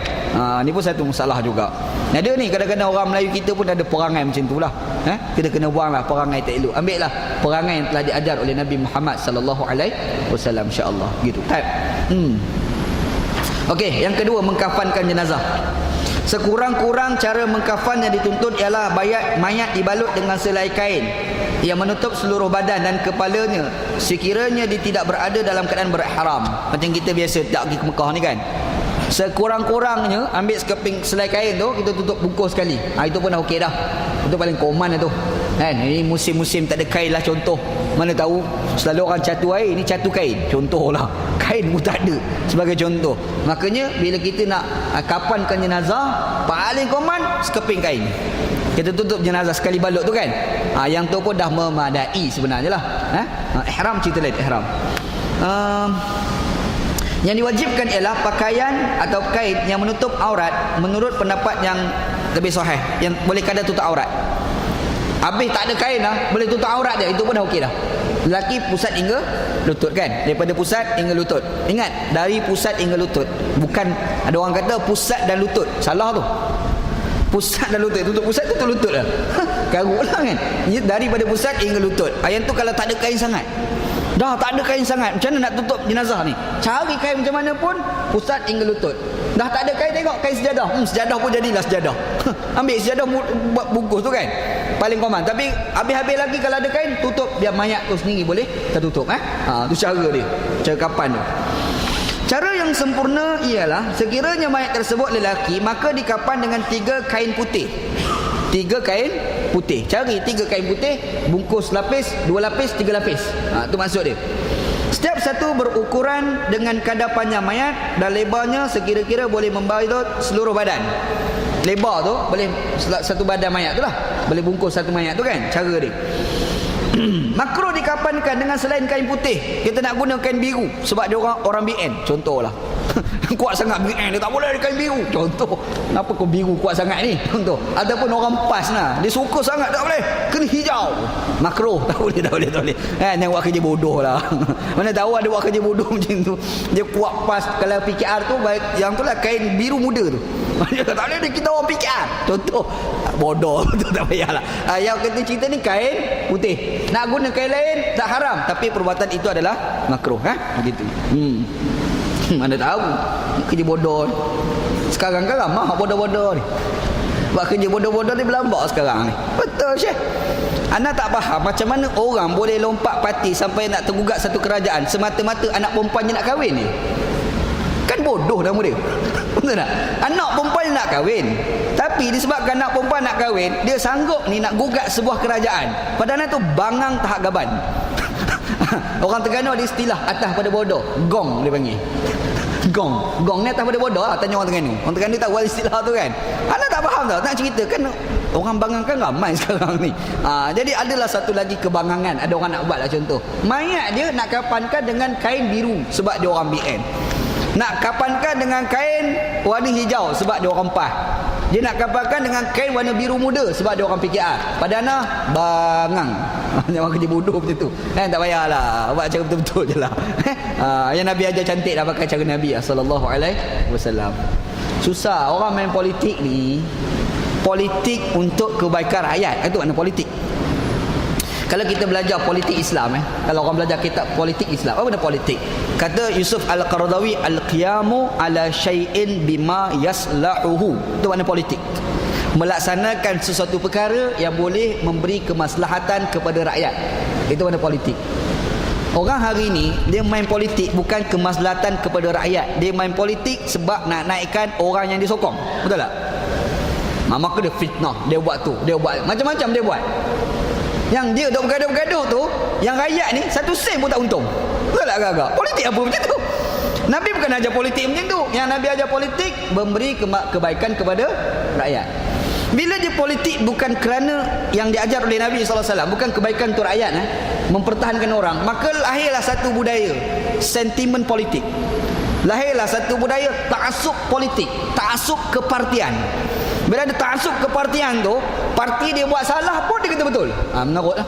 Ni pun satu masalah juga. Ada ni kadang-kadang orang Melayu kita pun ada perangai macam tu lah. Kita kena buanglah perangai tak elok. Ambil lah perangai yang telah diajar oleh Nabi Muhammad sallallahu alaihi wasallam, insya-Allah. Gitu. Okey, yang kedua, mengkafankan jenazah. Sekurang-kurang cara mengkafan yang dituntut ialah mayat dibalut dengan selai kain yang menutup seluruh badan dan kepalanya sekiranya dia tidak berada dalam keadaan berihram. Macam kita biasa tak pergi ke Mekah ni kan. Sekurang-kurangnya ambil sekeping selai kain tu, kita tutup bungkus sekali. Itu pun dah okey dah. Itu paling koman dah tu. Kan? Ini musim-musim tak ada kain lah contoh. Mana tahu selalu orang catu air, ini catu kain. Contohlah. Kain pun tak ada sebagai contoh. Makanya bila kita nak kafankan jenazah, paling koman sekeping kain. Kita tutup jenazah sekali balut tu kan. Yang tu pun dah memadai sebenarnya lah. Ihram cerita lain, ihram. Yang diwajibkan ialah pakaian atau kain yang menutup aurat menurut pendapat yang lebih sahih, yang boleh kadar tutup aurat. Habis tak ada kain lah, boleh tutup aurat dia, itu pun dah okey dah. Lelaki pusat hingga lutut kan, daripada pusat hingga lutut. Ingat, dari pusat hingga lutut. Bukan ada orang kata pusat dan lutut, salah tu. Pusat dan lutut, tutup pusat tutup lutut lah. Karut lah kan. Daripada pusat hingga lutut. Yang tu kalau tak ada kain sangat, dah tak ada kain sangat, macam mana nak tutup jenazah ni? Cari kain macam mana pun, pusat hingga lutut. Dah tak ada kain, tengok kain sejadah. Sejadah pun jadilah sejadah. Ambil sejadah buat bungkus tu kan, paling koman. Tapi habis-habis lagi kalau ada kain, tutup biar mayat tu sendiri boleh tertutup. Tu cara dia, cara kapan tu. Cara yang sempurna ialah sekiranya mayat tersebut lelaki, maka dikapan dengan 3 kain putih. 3 kain putih. Cari 3 kain putih, bungkus lapis, 2 lapis, 3 lapis. Itu maksud dia. Setiap satu berukuran dengan kadar panjang mayat dan lebarnya sekira-kira boleh membalut seluruh badan. Lebar tu boleh satu badan mayat tu lah. Boleh bungkus satu mayat tu kan. Cara dia. Makruh dikapankan dengan selain kain putih. Kita nak guna kain biru sebab dia orang BN. Contohlah. Kuat sangat BN, dia tak boleh ada kain biru. Contoh. Kenapa kau biru kuat sangat ni? Contoh. Ataupun orang PAS lah, dia suka sangat, tak boleh, kena hijau. Makruh. Tak boleh. Yang buat kerja bodoh lah. Mana tahu ada buat kerja bodoh macam tu. Dia kuat PAS. Kalau PKR tu, yang tu lah kain biru muda tu. Tak boleh, kita orang PKR. Contoh. Bodoh tu, tak payahlah. Yang kita cerita ni kain putih. Nak guna kain lain tak haram, tapi perbuatan itu adalah makruh. Begitu. Mana tahu kerja bodoh. Sekarang kan ramah bodoh-bodoh ni. Buat kerja bodoh-bodoh ni berlambak sekarang ni. Betul Syekh. Anda tak faham macam mana orang boleh lompat parti sampai nak tergugat satu kerajaan semata-mata anak perempuannya nak kahwin ni. Kan bodoh nama dia. Betul tak? Anak perempuan nak kahwin, tapi disebabkan anak perempuan nak kahwin, dia sanggup ni nak gugat sebuah kerajaan. Padahal itu bangang tahap gaban. Orang Terengganu ada istilah atas pada bodoh, gong dia panggil. Gong ni atas pada bodoh lah, tanya orang Terengganu. Orang Terengganu tahu istilah tu kan. Anda tak faham tau, nak cerita kan orang bangang kan ramai sekarang ni. Jadi adalah satu lagi kebangangan, ada orang nak buat lah contoh. Mayat dia nak kapankan dengan kain biru sebab dia orang BN. Nak kapankan dengan kain warna hijau sebab dia orang PAS. Dia nak kapankan dengan kain warna biru muda sebab dia orang PKR. Padahal bangang. Jangan kerja bodoh macam tu. Tak payahlah. Buat cara betul-betul je lah. Yang Nabi ajar cantik dah pakai cara Nabi sallallahu alaihi wasallam. Susah orang main politik ni. Politik untuk kebaikan rakyat. Itu makna politik. Kalau kita belajar politik Islam, kalau orang belajar kitab politik Islam, apa benda politik? Kata Yusuf Al-Qaradawi, al-qiyamu ala syai'in bima yaslahuhu. Itu makna politik. melaksanakan sesuatu perkara yang boleh memberi kemaslahatan kepada rakyat. Itu mana politik. Orang hari ni dia main politik bukan kemaslahatan kepada rakyat. Dia main politik sebab nak naikkan orang yang disokong. Betul tak? Maka dia fitnah, dia buat tu, dia buat macam-macam dia buat. Yang dia duk bergaduh-gaduh tu, yang rakyat ni satu sen pun tak untung. Betul tak agak-agak? Politik apa macam tu? Nabi bukan ajar politik macam tu. Yang Nabi ajar politik memberi kebaikan kepada rakyat. Bila dia politik bukan kerana yang diajar oleh Nabi SAW, bukan kebaikan untuk rakyat, mempertahankan orang, maka lahirlah satu budaya sentimen politik. Lahirlah satu budaya ta'assub politik, ta'assub kepartian. Bila ada ta'assub kepartian tu, parti dia buat salah pun dia kata betul. Menarut lah.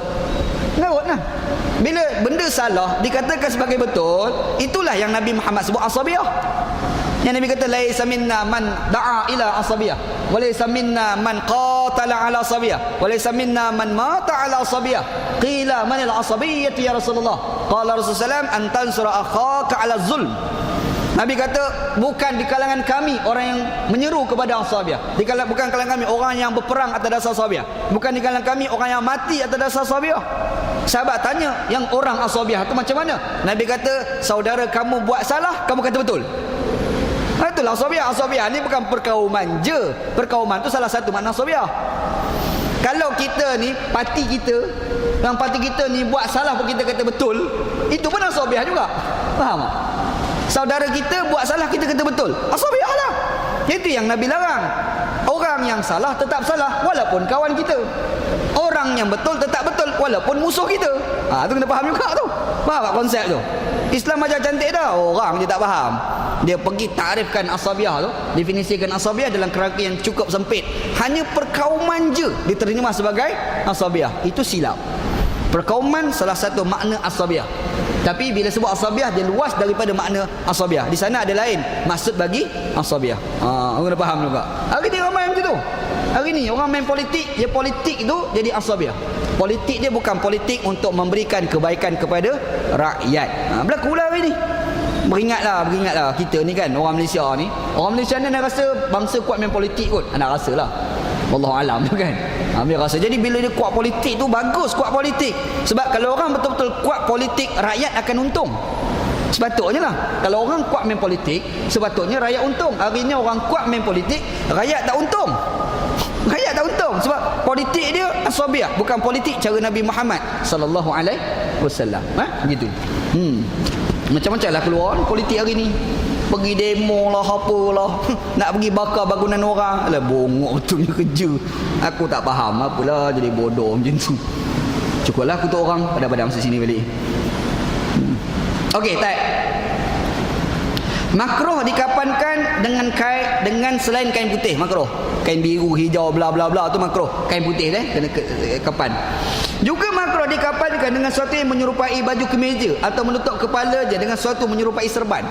Bila benda salah dikatakan sebagai betul, itulah yang Nabi Muhammad sebut asabiyah. Yang Nabi kata laisa minna man da'a ila asabiyah, wa laisa minna man qatala ala asabiyah, wa laisa minna man mata ala asabiyah. Qila man al asabiyyah ya Rasulullah? Qala Rasulullah an tansura akhaka ala zulm. Nabi kata bukan di kalangan kami orang yang menyeru kepada asabiyah. Bukan kalangan kami orang yang berperang atas dasar asabiyah. Bukan di kalangan kami orang yang mati atas dasar asabiyah. Sahabat tanya, yang orang asabiyah itu macam mana? Nabi kata, saudara kamu buat salah, kamu kata betul. Itulah asabiyah. Asabiyah ni bukan perkauman je. Perkauman tu salah satu makna asabiyah. Kalau kita ni, parti kita, yang parti kita ni buat salah pun kita kata betul, itu pun asabiyah juga. Faham tak? Saudara kita buat salah, kita kata betul, asabiyah lah. Itu yang Nabi larang. Orang yang salah tetap salah walaupun kawan kita. Orang yang betul tetap betul walaupun musuh kita. Tu kena faham juga tu. Faham tak konsep tu? Islam ajar cantik dah. Orang dia tak faham. Dia pergi takrifkan asabiyah tu, definisikan asabiyah dalam kerangka yang cukup sempit. Hanya perkauman je diterima sebagai asabiyah. Itu silap. Perkauman salah satu makna asabiyah. Tapi bila sebut asabiyah, dia luas daripada makna asabiyah. Di sana ada lain maksud bagi asabiyah. Orang dah faham juga. Hari ni ramai macam tu. Hari ni orang main politik, dia politik tu jadi asabiyah. Politik dia bukan politik untuk memberikan kebaikan kepada rakyat. Berlaku lah hari ni. Beringatlah kita ni kan, orang Malaysia ni. Orang Malaysia ni nak rasa bangsa kuat main politik kot. Nak rasa lah. Wallahualam kan. Dia rasa. Jadi bila dia kuat politik tu, bagus kuat politik. Sebab kalau orang betul-betul kuat politik, rakyat akan untung. Sepatutnya lah. Kalau orang kuat main politik, sepatutnya rakyat untung. Hari ni orang kuat main politik, rakyat tak untung. Rakyat tak untung. Sebab politik dia asabiyah, bukan politik cara Nabi Muhammad sallallahu alaihi wasallam. Begitu. Macam-macam lah keluar politik hari ni. Pergi demo lah, apalah. Nak pergi bakar bangunan orang. Alah, bongok betulnya kerja. Aku tak faham apalah, jadi bodoh macam tu. Cukuplah aku tu orang. Padam-padam sini balik. Okey, tak. Makruh dikapankan dengan selain kain putih, makruh. Kain biru, hijau, bla bla bla tu makruh. Kain putih kena kapan. Juga makruh dikapankan dengan sesuatu yang menyerupai baju kemeja atau menutup kepala je dengan sesuatu menyerupai serban.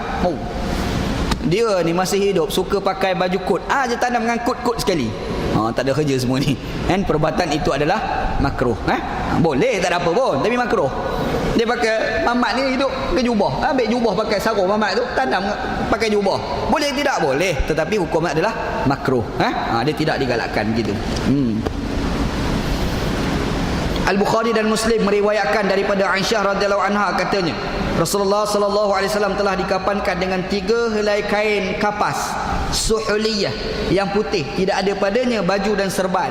Dia ni masih hidup suka pakai baju kot. Je tanam dengan kot-kot sekali. Tak ada kerja semua ni. Kan perbuatan itu adalah makruh. Boleh, tak ada apa pun, tapi makruh. Dia pakai mamat ni hidup ke jubah. Ambil jubah pakai sarung mamat tu, tanam pakai jubah. Boleh tidak? Boleh, tetapi hukumnya adalah makruh. Dia tidak digalakkan gitu. Al-Bukhari dan Muslim meriwayatkan daripada Aisyah radhiyallahu anha katanya, Rasulullah sallallahu alaihi wasallam telah dikapankan dengan 3 helai kain kapas suhuliyah yang putih, tidak ada padanya baju dan serban.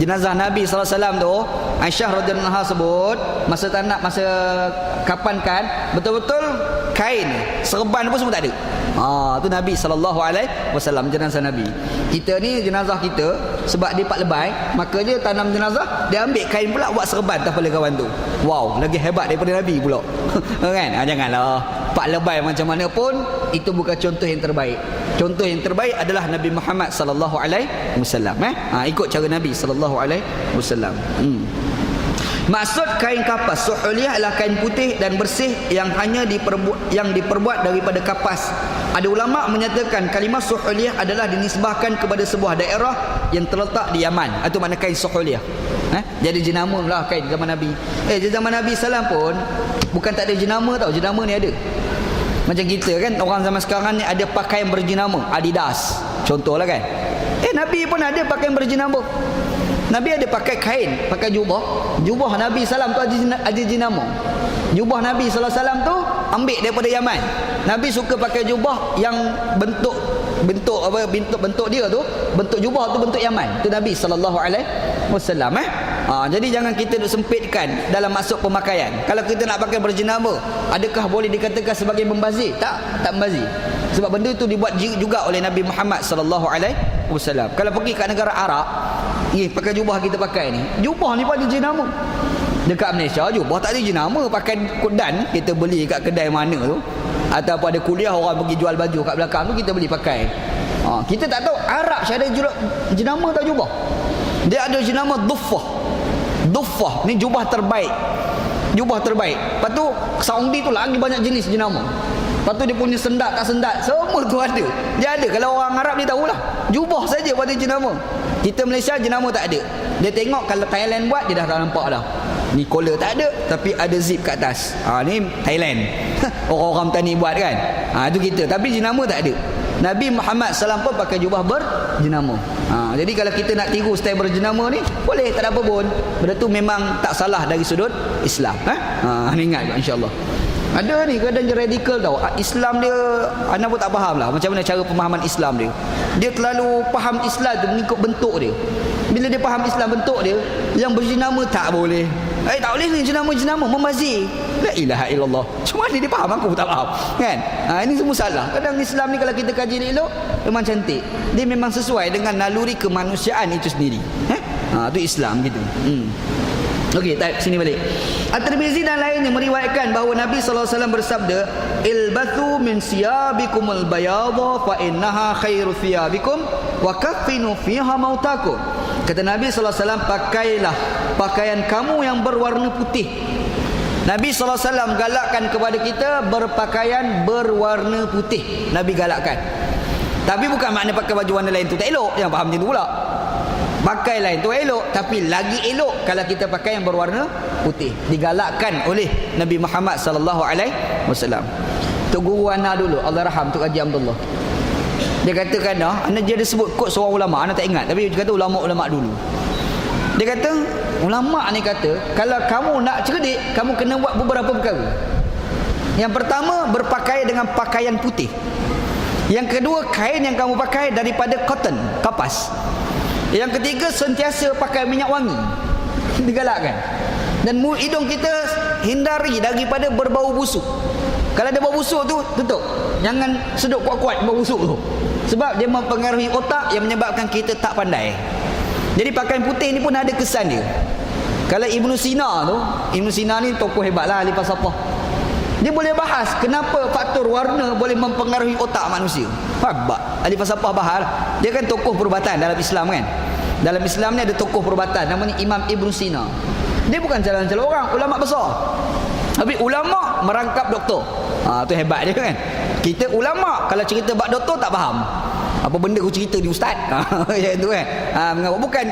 Jenazah Nabi sallallahu alaihi wasallam tu, Aisyah radhiyallahu anha sebut masa kapankan betul-betul kain, serban pun semua tak ada. Tu Nabi sallallahu alaihi wasallam, jenazah Nabi. Kita ni jenazah kita sebab dia pak lebay, maka dia tanam jenazah, dia ambil kain pula buat serban atas kepala kawan tu. Wow, lagi hebat daripada Nabi pula. Kan? Janganlah. Pak lebay macam mana pun, itu bukan contoh yang terbaik. Contoh yang terbaik adalah Nabi Muhammad sallallahu alaihi wasallam. Ikut cara Nabi sallallahu alaihi wasallam. Maksud kain kapas suhuliyah adalah kain putih dan bersih yang hanya diperbuat daripada kapas. Ada ulama menyatakan kalimah suhuliyah adalah dinisbahkan kepada sebuah daerah yang terletak di Yaman. Itu makna kain suhuliyah. Jadi jenama lah kain zaman Nabi. Zaman Nabi salam pun bukan tak ada jenama tau. Jenama ni ada. Macam kita kan, orang zaman sekarang ni ada pakaian berjenama, Adidas. Contohlah kan. Nabi pun ada pakaian berjenama. Nabi ada pakai kain, pakai jubah. Jubah Nabi SAW tu ada jenama. Jubah Nabi SAW tu ambil daripada Yaman. Nabi suka pakai jubah yang bentuk dia tu, bentuk jubah tu bentuk Yaman. Tu Nabi SAW. Jadi jangan kita duk sempitkan dalam masuk pemakaian. Kalau kita nak pakai berjenama, adakah boleh dikatakan sebagai membazir? Tak membazir. Sebab benda tu dibuat juga oleh Nabi Muhammad SAW. Kalau pergi kat negara Arab, pakai jubah kita pakai ni. Jubah ni pun ada jenama. Dekat Malaysia jubah tak ada jenama, pakai kudan kita beli kat kedai mana tu, ataupun ada kuliah orang pergi jual baju kat belakang tu kita beli pakai. Kita tak tahu Arab ada jenama tak jubah. Dia ada jenama Duffah ni jubah terbaik. Lepas tu Saudi tu lagi banyak jenis jenama. Lepas tu dia punya sendat tak sendat, semua tu ada. Dia ada. Kalau orang Arab dia tahulah. Jubah saja pada jenama. Kita Malaysia jenama tak ada. Dia tengok kalau Thailand buat, dia dah nampak dah. Ni collar tak ada, tapi ada zip kat atas. Ni Thailand. Orang-orang tani buat kan. Itu kita. Tapi jenama tak ada. Nabi Muhammad SAW pun pakai jubah berjenama. Jadi kalau kita nak tiru style berjenama ni, boleh, tak ada apa pun. Benda tu memang tak salah dari sudut Islam. Ingat insya-Allah. Ada ni kadang dia radikal tau. Islam dia anda pun tak faham lah macam mana cara pemahaman Islam dia. Dia terlalu faham Islam tu mengikut bentuk dia. Bila dia faham Islam bentuk dia, yang berjenama tak boleh. Tak boleh ni jenama-jenama membazir. La ilaha illallah. Cuma dia faham, aku tak faham. Kan? Ini semua salah. Kadang Islam ni kalau kita kaji elok memang cantik. Dia memang sesuai dengan naluri kemanusiaan itu sendiri. Tu Islam gitu. Okey, sini balik. At-Tirmizi dan lainnya meriwayatkan bahawa Nabi SAW bersabda, "Ilbathu min siyabikumul bayadha fa innaha khairu thiyabikum wa kaffinu fiha mautakum." Kata Nabi SAW, pakailah pakaian kamu yang berwarna putih. Nabi SAW galakkan kepada kita berpakaian berwarna putih. Nabi galakkan. Tapi bukan makna pakai baju warna lain tu tak elok. Jangan faham macam tu pula. Pakai lain tu elok, tapi lagi elok kalau kita pakai yang berwarna putih. Digalakkan oleh Nabi Muhammad SAW. Tok Guru Ana dulu, Allah raham, Tok Haji Abdullah. Dia katakan dia ada sebut kod seorang ulama, Ana tak ingat, tapi dia kata ulama-ulama dulu. Dia kata, ulama ni kata, kalau kamu nak cerdik, kamu kena buat beberapa perkara. Yang pertama, berpakaian dengan pakaian putih. Yang kedua, kain yang kamu pakai daripada cotton, kapas. Yang ketiga, sentiasa pakai minyak wangi. Digalakkan. Dan hidung kita hindari daripada berbau busuk. Kalau ada bau busuk tu, tutup. Jangan sedut kuat-kuat bau busuk tu. Sebab dia mempengaruhi otak yang menyebabkan kita tak pandai. Jadi pakaian putih ni pun ada kesan dia. Kalau Ibn Sina tu, Ibn Sina ni tokoh hebat lah, ahli falsafah. Dia boleh bahas kenapa faktor warna boleh mempengaruhi otak manusia. Hebat. Ahli falsafah bahas. Dia kan tokoh perubatan dalam Islam kan. Dalam Islam ni ada tokoh perubatan namanya Imam Ibn Sina. Dia bukan jalan-jalan orang, ulama besar. Tapi ulama merangkap doktor. Tu hebat dia kan. Kita ulama kalau cerita bab doktor tak faham. Apa benda aku cerita di ustaz. Macam tu kan. Bukan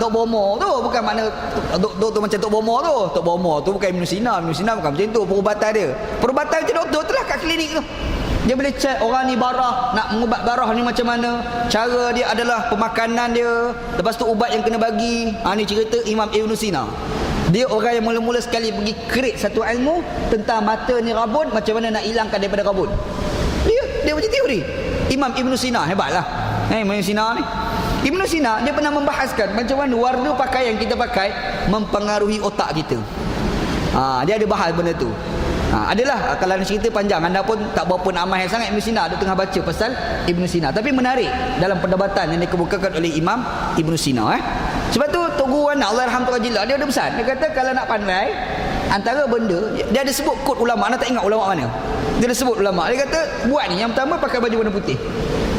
Tok Bomo tu, bukan makna doktor tu macam Tok Bomo tu. Tok Bomo tu bukan Ibn Sina. Ibn Sina bukan macam tu perubatan dia. Perubatan macam doktor tu lah kat klinik tu. Dia boleh cek orang ni barah, nak mengubat barah ni macam mana. Cara dia adalah pemakanan dia, lepas tu ubat yang kena bagi. Ni cerita Imam Ibn Sina. Dia orang yang mula-mula sekali pergi create satu ilmu tentang mata ni rabun, macam mana nak hilangkan daripada rabun. Dia macam teori. Imam Ibn Sina, hebatlah. Ibn Sina ni. Ibn Sina dia pernah membahaskan macam mana warna pakaian kita pakai mempengaruhi otak kita. Dia ada bahas benda tu. Adalah kalau nak cerita panjang, anda pun tak berapa nak amal sangat Ibn Sina, ada tengah baca pasal Ibn Sina. Tapi menarik dalam perdebatan yang dikemukakan oleh Imam Ibn Sina. Sebab tu Tok Guru Anak, Allah rahmat Tuhan, dia ada pesan. Dia kata kalau nak pandai antara benda, dia ada sebut kod ulama. Anda tak ingat ulama mana. Dia ada sebut ulama. Dia kata buat ni, yang pertama pakai baju warna putih.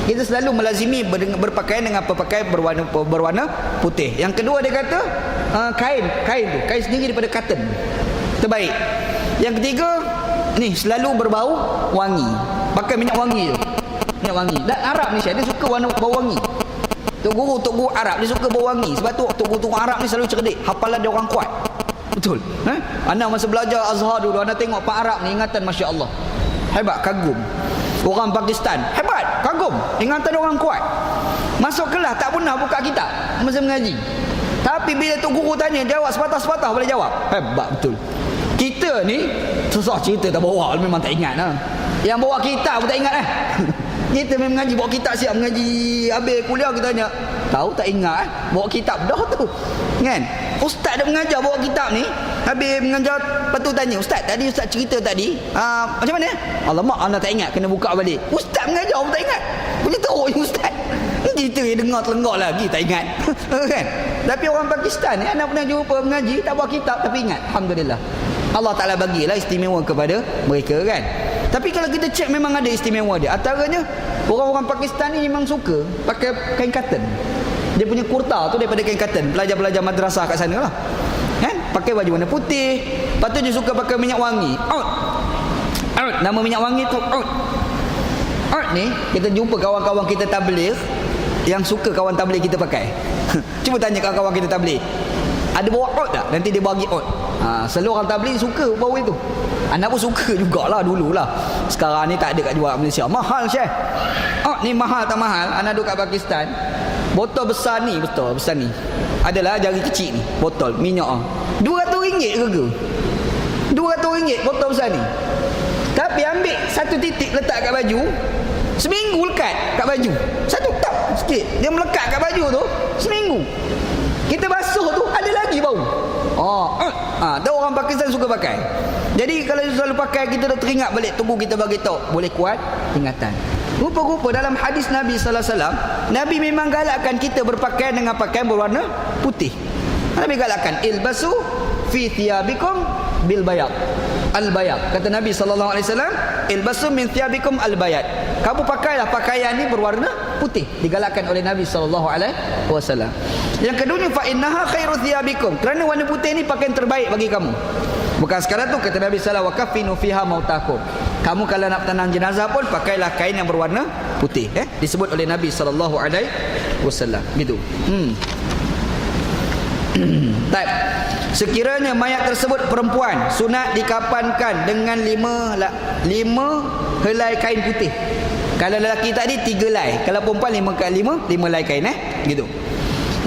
Kita selalu melazimi berpakaian dengan pakaian berwarna putih. Yang kedua dia kata kain sendiri daripada cotton. Terbaik. Yang ketiga ni selalu berbau wangi. Pakai minyak wangi tu. Minyak wangi. Dan Arab ni dia suka warna bau wangi. Tok guru Arab dia suka bau wangi. Sebab tu tok guru Arab ni selalu cerdik. Hafalan dia orang kuat. Betul. Anda masa belajar Azhar dulu, anda tengok Pak Arab ni ingatan masya-Allah. Hebat, kagum. Orang Pakistan, hebat, kagum. Ingatan orang kuat. Masuk kelas tak pernah buka kitab masa mengaji. Tapi bila tu guru tanya, jawab sepatah-sepatah boleh jawab. Hebat betul. Kita ni susah cerita tak bawa, memang tak ingat lah. Yang bawa kitab pun tak ingat Kita memang mengaji, bawa kitab siap mengaji. Habis kuliah kita tanya, tahu tak ingat bawa kitab dah tu. Kan? Ustaz dah mengajar bawa kitab ni. Habis mengajar, lepas tu tanya, Ustaz tadi Ustaz cerita tadi macam mana? Alamak, anak tak ingat, kena buka balik. Ustaz mengajar pun tak ingat. Boleh tahu Ustaz. Cerita yang dengar telenggak lagi tak ingat. Kan? Tapi orang Pakistan ni, anak pernah jumpa mengaji tak bawa kitab tapi ingat. Alhamdulillah. Allah Ta'ala bagilah istimewa kepada mereka kan. Tapi kalau kita cek memang ada istimewa dia. Antaranya orang-orang Pakistan ni memang suka pakai kain katan. Dia punya kurta tu daripada kain katan. Pelajar-pelajar madrasah kat sana lah kan? Pakai baju warna putih. Lepas tu dia suka pakai minyak wangi. Out. Nama minyak wangi tu out. Out ni kita jumpa kawan-kawan kita tabligh yang suka kawan tabligh kita pakai. Cuba tanya kawan-kawan kita tabligh, ada bawa out tak? Nanti dia bagi out. Selalu orang tabligh suka bawa itu. Anak pun suka jugalah dululah. Sekarang ni tak ada kat jual Malaysia. Mahal Syekh. Out ni mahal tak mahal? Anak duduk kat Pakistan. Botol besar ni, betul besar ni. Adalah jari kecil ni, botol minyak RM200 ke? RM200 botol besar ni. Tapi ambil satu titik letak kat baju, seminggu lekat kat baju. Satu tap sikit dia melekat kat baju tu seminggu. Kita basuh tu ada lagi bau. Dah orang Pakistan suka pakai. Jadi kalau selalu pakai, kita dah teringat balik, tunggu kita bagi tahu, boleh kuat ingatan. Rupa-rupa dalam hadis Nabi sallallahu alaihi wasallam, Nabi memang galakkan kita berpakaian dengan pakaian berwarna putih. Nabi galakkan, ilbasu fi thiyabikum bil bayad. Al-bayad. Kata Nabi sallallahu alaihi wasallam, ilbasu min thiyabikum al-bayad. Kamu pakailah pakaian ni berwarna putih. Digalakkan oleh Nabi sallallahu alaihi wasallam. Yang kedua, fa innaha khairu thiyabikum. Kerana warna putih ni pakaian terbaik bagi kamu. Bukan sekadar tu, kata Nabi sallallahu alaihi wasallam, wa kafinu fiha mautakum. Kamu kalau nak tenang jenazah pun pakailah kain yang berwarna putih. Disebut oleh Nabi sallallahu alaihi wasallam. Gitu. Baik. Sekiranya mayat tersebut perempuan, sunat dikapankan dengan lima helai kain putih. Kalau lelaki tadi 3 helai, kalau perempuan 5 helai kain gitu.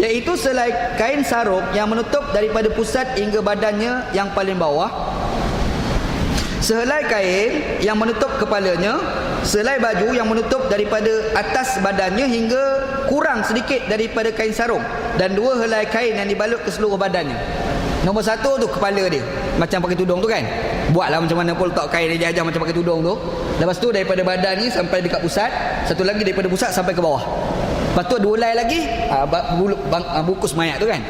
Iaitu selai kain sarung yang menutup daripada pusat hingga badannya yang paling bawah, sehelai kain yang menutup kepalanya, selai baju yang menutup daripada atas badannya hingga kurang sedikit daripada kain sarung, dan 2 helai kain yang dibalut ke seluruh badannya. Nombor 1 tu kepala dia, macam pakai tudung tu kan. Buatlah macam mana pun letak kain dia ajar macam pakai tudung tu. Lepas tu daripada badan ni sampai dekat pusat, satu lagi daripada pusat sampai ke bawah. Lepas tu 2 helai lagi bungkus mayat tu kan.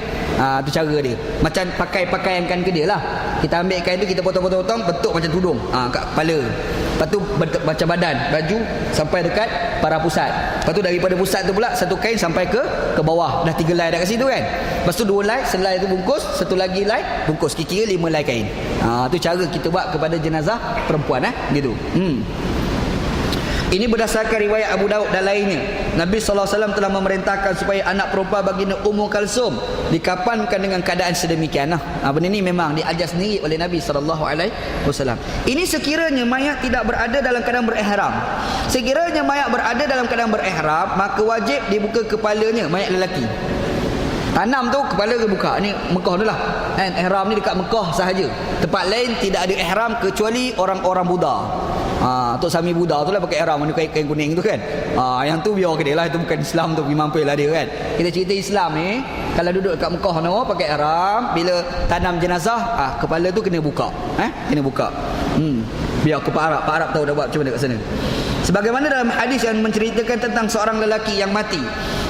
Tu cara dia. Macam pakaiankan ke dia lah. Kita ambil kain tu, kita potong-potong bentuk macam tudung kat kepala. Lepas tu macam badan, baju sampai dekat para pusat. Lepas tu daripada pusat tu pula satu kain sampai ke bawah. Dah 3 helai dah kat situ kan. Lepas tu 2 helai, selai tu bungkus, satu lagi helai bungkus. Kira-kira 5 helai kain. Tu cara kita buat kepada jenazah perempuan gitu. Ini berdasarkan riwayat Abu Daud dan lainnya. Nabi SAW telah memerintahkan supaya anak perempuan baginda Ummu Kalsum dikapankan dengan keadaan sedemikian. Benda ni memang diajar sendiri oleh Nabi SAW. Ini sekiranya mayat tidak berada dalam keadaan berihram. Sekiranya mayat berada dalam keadaan berihram, maka wajib dibuka kepalanya, mayat lelaki. Tanam tu kepala ke buka. Ni Mekah tu lah kan? Ihram ni dekat Mekah sahaja. Tempat lain tidak ada ihram kecuali orang-orang Buddha. Tok Sami Buddha tu lah pakai ihram, mana kain kuning tu kan. Yang tu biar ke dia lah, itu bukan Islam tu, memang lah dia kan. Kita cerita Islam ni, kalau duduk dekat Mekah tu pakai ihram, bila tanam jenazah kepala tu kena buka. Kena buka. Biar ke Pak Arab tahu dah buat macam mana kat sana. Sebagaimana dalam hadis yang menceritakan tentang seorang lelaki yang mati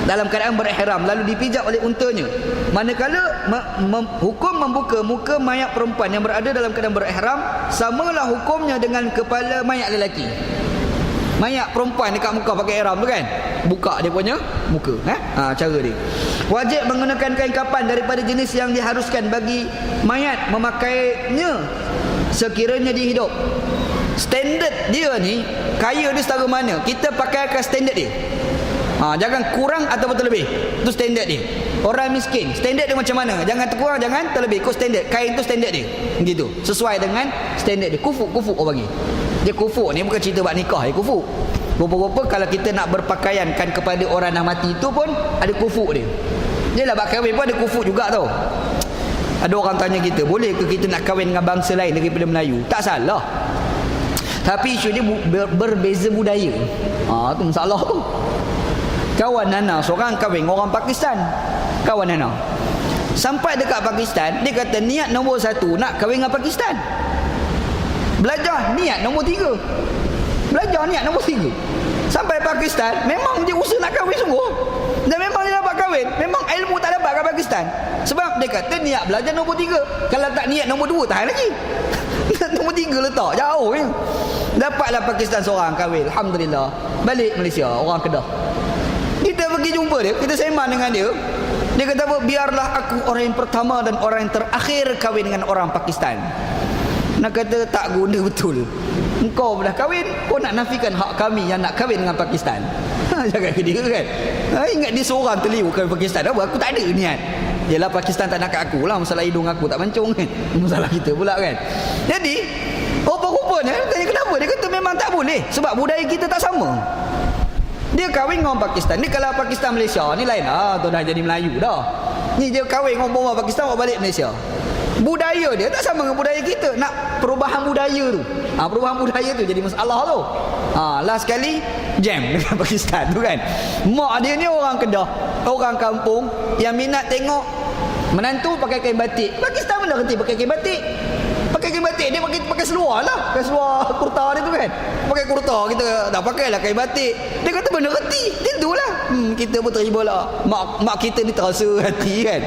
dalam keadaan berihram lalu dipijak oleh untanya, manakala hukum membuka muka mayat perempuan yang berada dalam keadaan berihram samalah hukumnya dengan kepala mayat lelaki. Mayat perempuan dekat muka pakai ihram tu kan, buka dia punya muka. Cara dia. Wajib menggunakan kain kapan daripada jenis yang diharuskan bagi mayat memakainya sekiranya dia hidup. Standard dia ni, kaya dia setara mana, kita pakaikan standard dia. Jangan kurang atau terlebih. Itu standard dia. Orang miskin, standard dia macam mana? Jangan terkurang, jangan terlebih. Ikut standard. Kain tu standard dia. Gitu. Sesuai dengan standard dia. Kufu orang panggil. Dia kufu ni bukan cerita buat nikah, dia kufu. Rupa-rupa kalau kita nak berpakaiankan kepada orang dah mati itu pun ada kufuk dia. Dia lah bak kahwin pun ada kufuk juga tau. Ada orang tanya kita, boleh ke kita nak kahwin dengan bangsa lain daripada Melayu? Tak salah. Tapi isu dia berbeza budaya. Tu masalah tu. Kawan Nana seorang kahwin orang Pakistan. Kawan Nana sampai dekat Pakistan, dia kata niat nombor 1 nak kahwin dengan Pakistan. Belajar niat nombor 3. Belajar niat nombor 3. Sampai Pakistan memang dia usaha nak kahwin sungguh. Dan memang dia dapat kahwin. Memang ilmu tak dapat kat Pakistan. Sebab dia kata niat belajar nombor 3. Kalau tak niat nombor 2 tahan lagi. Nombor 3 letak jauh ni. Dapatlah Pakistan seorang kahwin, alhamdulillah. Balik Malaysia, orang Kedah. Kita pergi jumpa dia, kita sembang dengan dia. Dia kata apa? Biarlah aku orang yang pertama dan orang yang terakhir kahwin dengan orang Pakistan. Nak kata tak guna betul. Engkau dah kahwin, kau nak nafikan hak kami yang nak kahwin dengan Pakistan. Jangan ke dia kan. Ingat dia seorang terliur kahwin Pakistan. Apa? Aku tak ada niat. Yelah Pakistan tak nak kat aku lah. Masalah hidung aku tak mancung kan. Masalah kita pula kan. Jadi rupa-rupanya tanya kenapa. Dia kata memang tak boleh. Sebab budaya kita tak sama. Dia kahwin dengan orang Pakistan. Ni kalau Pakistan Malaysia ni lain lah. Tu dah jadi Melayu dah. Ni dia kahwin dengan orang Pakistan, bawa balik Malaysia. Budaya dia tak sama dengan budaya kita. Nak perubahan budaya tu. Perubahan budaya tu jadi masalah tu. Last sekali jam dengan Pakistan tu kan. Mak dia ni orang Kedah, orang kampung yang minat tengok menantu pakai kain batik. Pakistan mana kerti pakai kain batik? Pakai kain batik dia pakai seluar lah. Pakai seluar kurta dia tu kan. Pakai kurta, kita tak pakailah kain batik. Dia kata benda reti. Itulah. Kita pun terima lah. Mak kita ni terasa hati kan.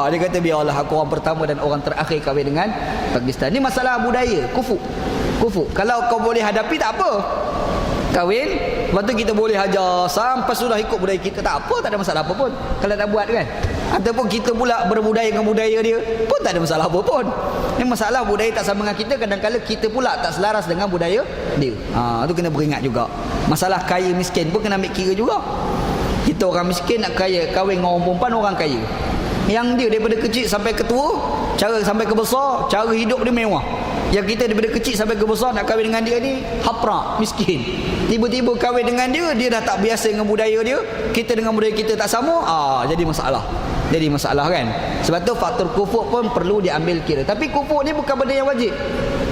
Dia kata biarlah aku orang pertama dan orang terakhir kahwin dengan Pakistan. Ni masalah budaya, kufuk. Kalau kau boleh hadapi tak apa. Kahwin, lepas tu kita boleh hajar sampai sudah ikut budaya kita, tak apa, tak ada masalah apa pun. Kalau tak buat kan. Ataupun kita pula berbudaya dengan budaya dia pun tak ada masalah apa pun. Ini masalah budaya tak sama dengan kita, kadang-kadang kita pula tak selaras dengan budaya dia. Tu kena beringat juga. Masalah kaya miskin pun kena ambil kira juga. Kita orang miskin nak kaya, kahwin dengan orang perempuan orang kaya. Yang dia daripada kecil sampai ke tua, cara sampai ke besar, cara hidup dia mewah. Yang kita daripada kecil sampai ke besar nak kahwin dengan dia ni haprak, miskin. Tiba-tiba kahwin dengan dia, dia dah tak biasa dengan budaya dia, kita dengan budaya kita tak sama, jadi masalah. Jadi masalah kan. Sebab tu faktor kufur pun perlu diambil kira. Tapi kufur ni bukan benda yang wajib.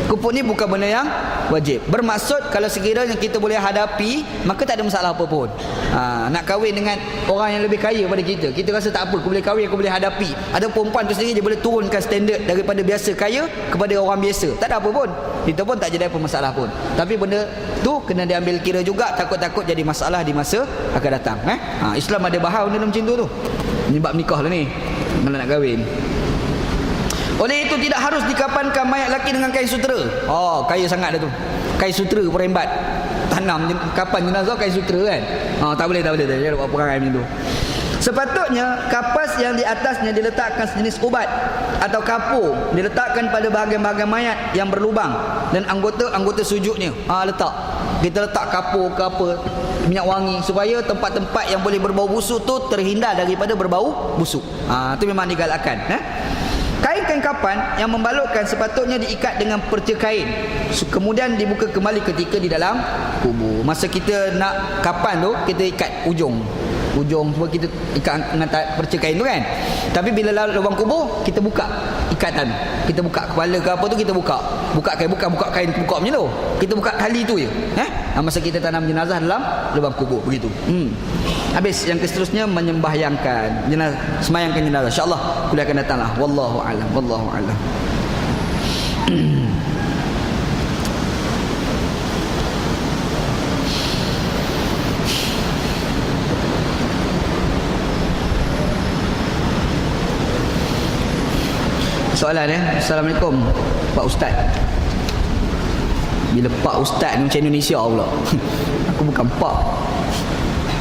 Kufur ni bukan benda yang wajib. Bermaksud kalau sekiranya kita boleh hadapi, maka tak ada masalah apa pun. Nak kahwin dengan orang yang lebih kaya pada kita, kita rasa tak apa, aku boleh kahwin, aku boleh hadapi. Ada perempuan tu sendiri dia boleh turunkan standard daripada biasa kaya kepada orang biasa, tak ada apa pun. Itu pun tak jadi apa masalah pun. Tapi benda tu kena diambil kira juga, takut-takut jadi masalah di masa akan datang. Islam ada bahau dalam macam tu. Ni bab nikah lah ni, kalau nak kahwin. Oleh itu tidak harus dikapankan mayat lelaki dengan kain sutera. Kaya sangat dah tu. Kain sutera perembat. Tanam kapan jenazah kain sutera kan. Tak boleh. Jangan buat perangai macam tu. Sepatutnya kapas yang di atasnya diletakkan sejenis ubat atau kapur, diletakkan pada bahagian-bahagian mayat yang berlubang dan anggota sujudnya. Letak. Kita letak kapur ke apa, minyak wangi, supaya tempat-tempat yang boleh berbau busuk tu terhindar daripada berbau busuk. Itu memang digalakkan. Kain-kain kapan yang membalutkan sepatutnya diikat dengan perca kain, kemudian dibuka kembali ketika di dalam kubur. Masa kita nak kapan tu, kita ikat ujung sebab kita ikat dengan perca kain tu kan. Tapi bila lubang kubur, kita buka ikatan, kita buka kepala ke apa tu, kita buka kain, bukan buka kain buka macam tu, kita buka tali tu je. Masa kita tanam jenazah dalam lubang kubur begitu. Habis yang seterusnya menyembahyangkan jenazah, semayangkan jenazah. Insya-Allah kuliah akan datanglah. Wallahu a'lam. Soalan Assalamualaikum Pak Ustaz. Bila Pak Ustaz ni macam Indonesia pula. Aku bukan Pak,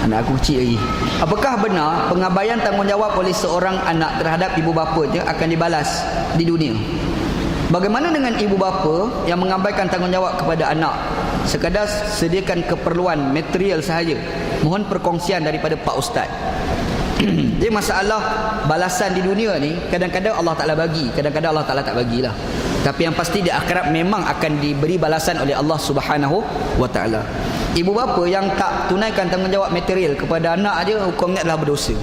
anak aku kecil lagi. Apakah benar pengabaian tanggungjawab oleh seorang anak terhadap ibu bapanya akan dibalas di dunia? Bagaimana dengan ibu bapa yang mengabaikan tanggungjawab kepada anak, sekadar sediakan keperluan material sahaja? Mohon perkongsian daripada Pak Ustaz. Jadi masalah balasan di dunia ni, kadang-kadang Allah Ta'ala bagi, kadang-kadang Allah Ta'ala tak bagilah. Tapi yang pasti di akhirat memang akan diberi balasan oleh Allah Subhanahu wa Ta'ala. Ibu bapa yang tak tunaikan tanggungjawab material kepada anak dia, hukumnya adalah berdosa.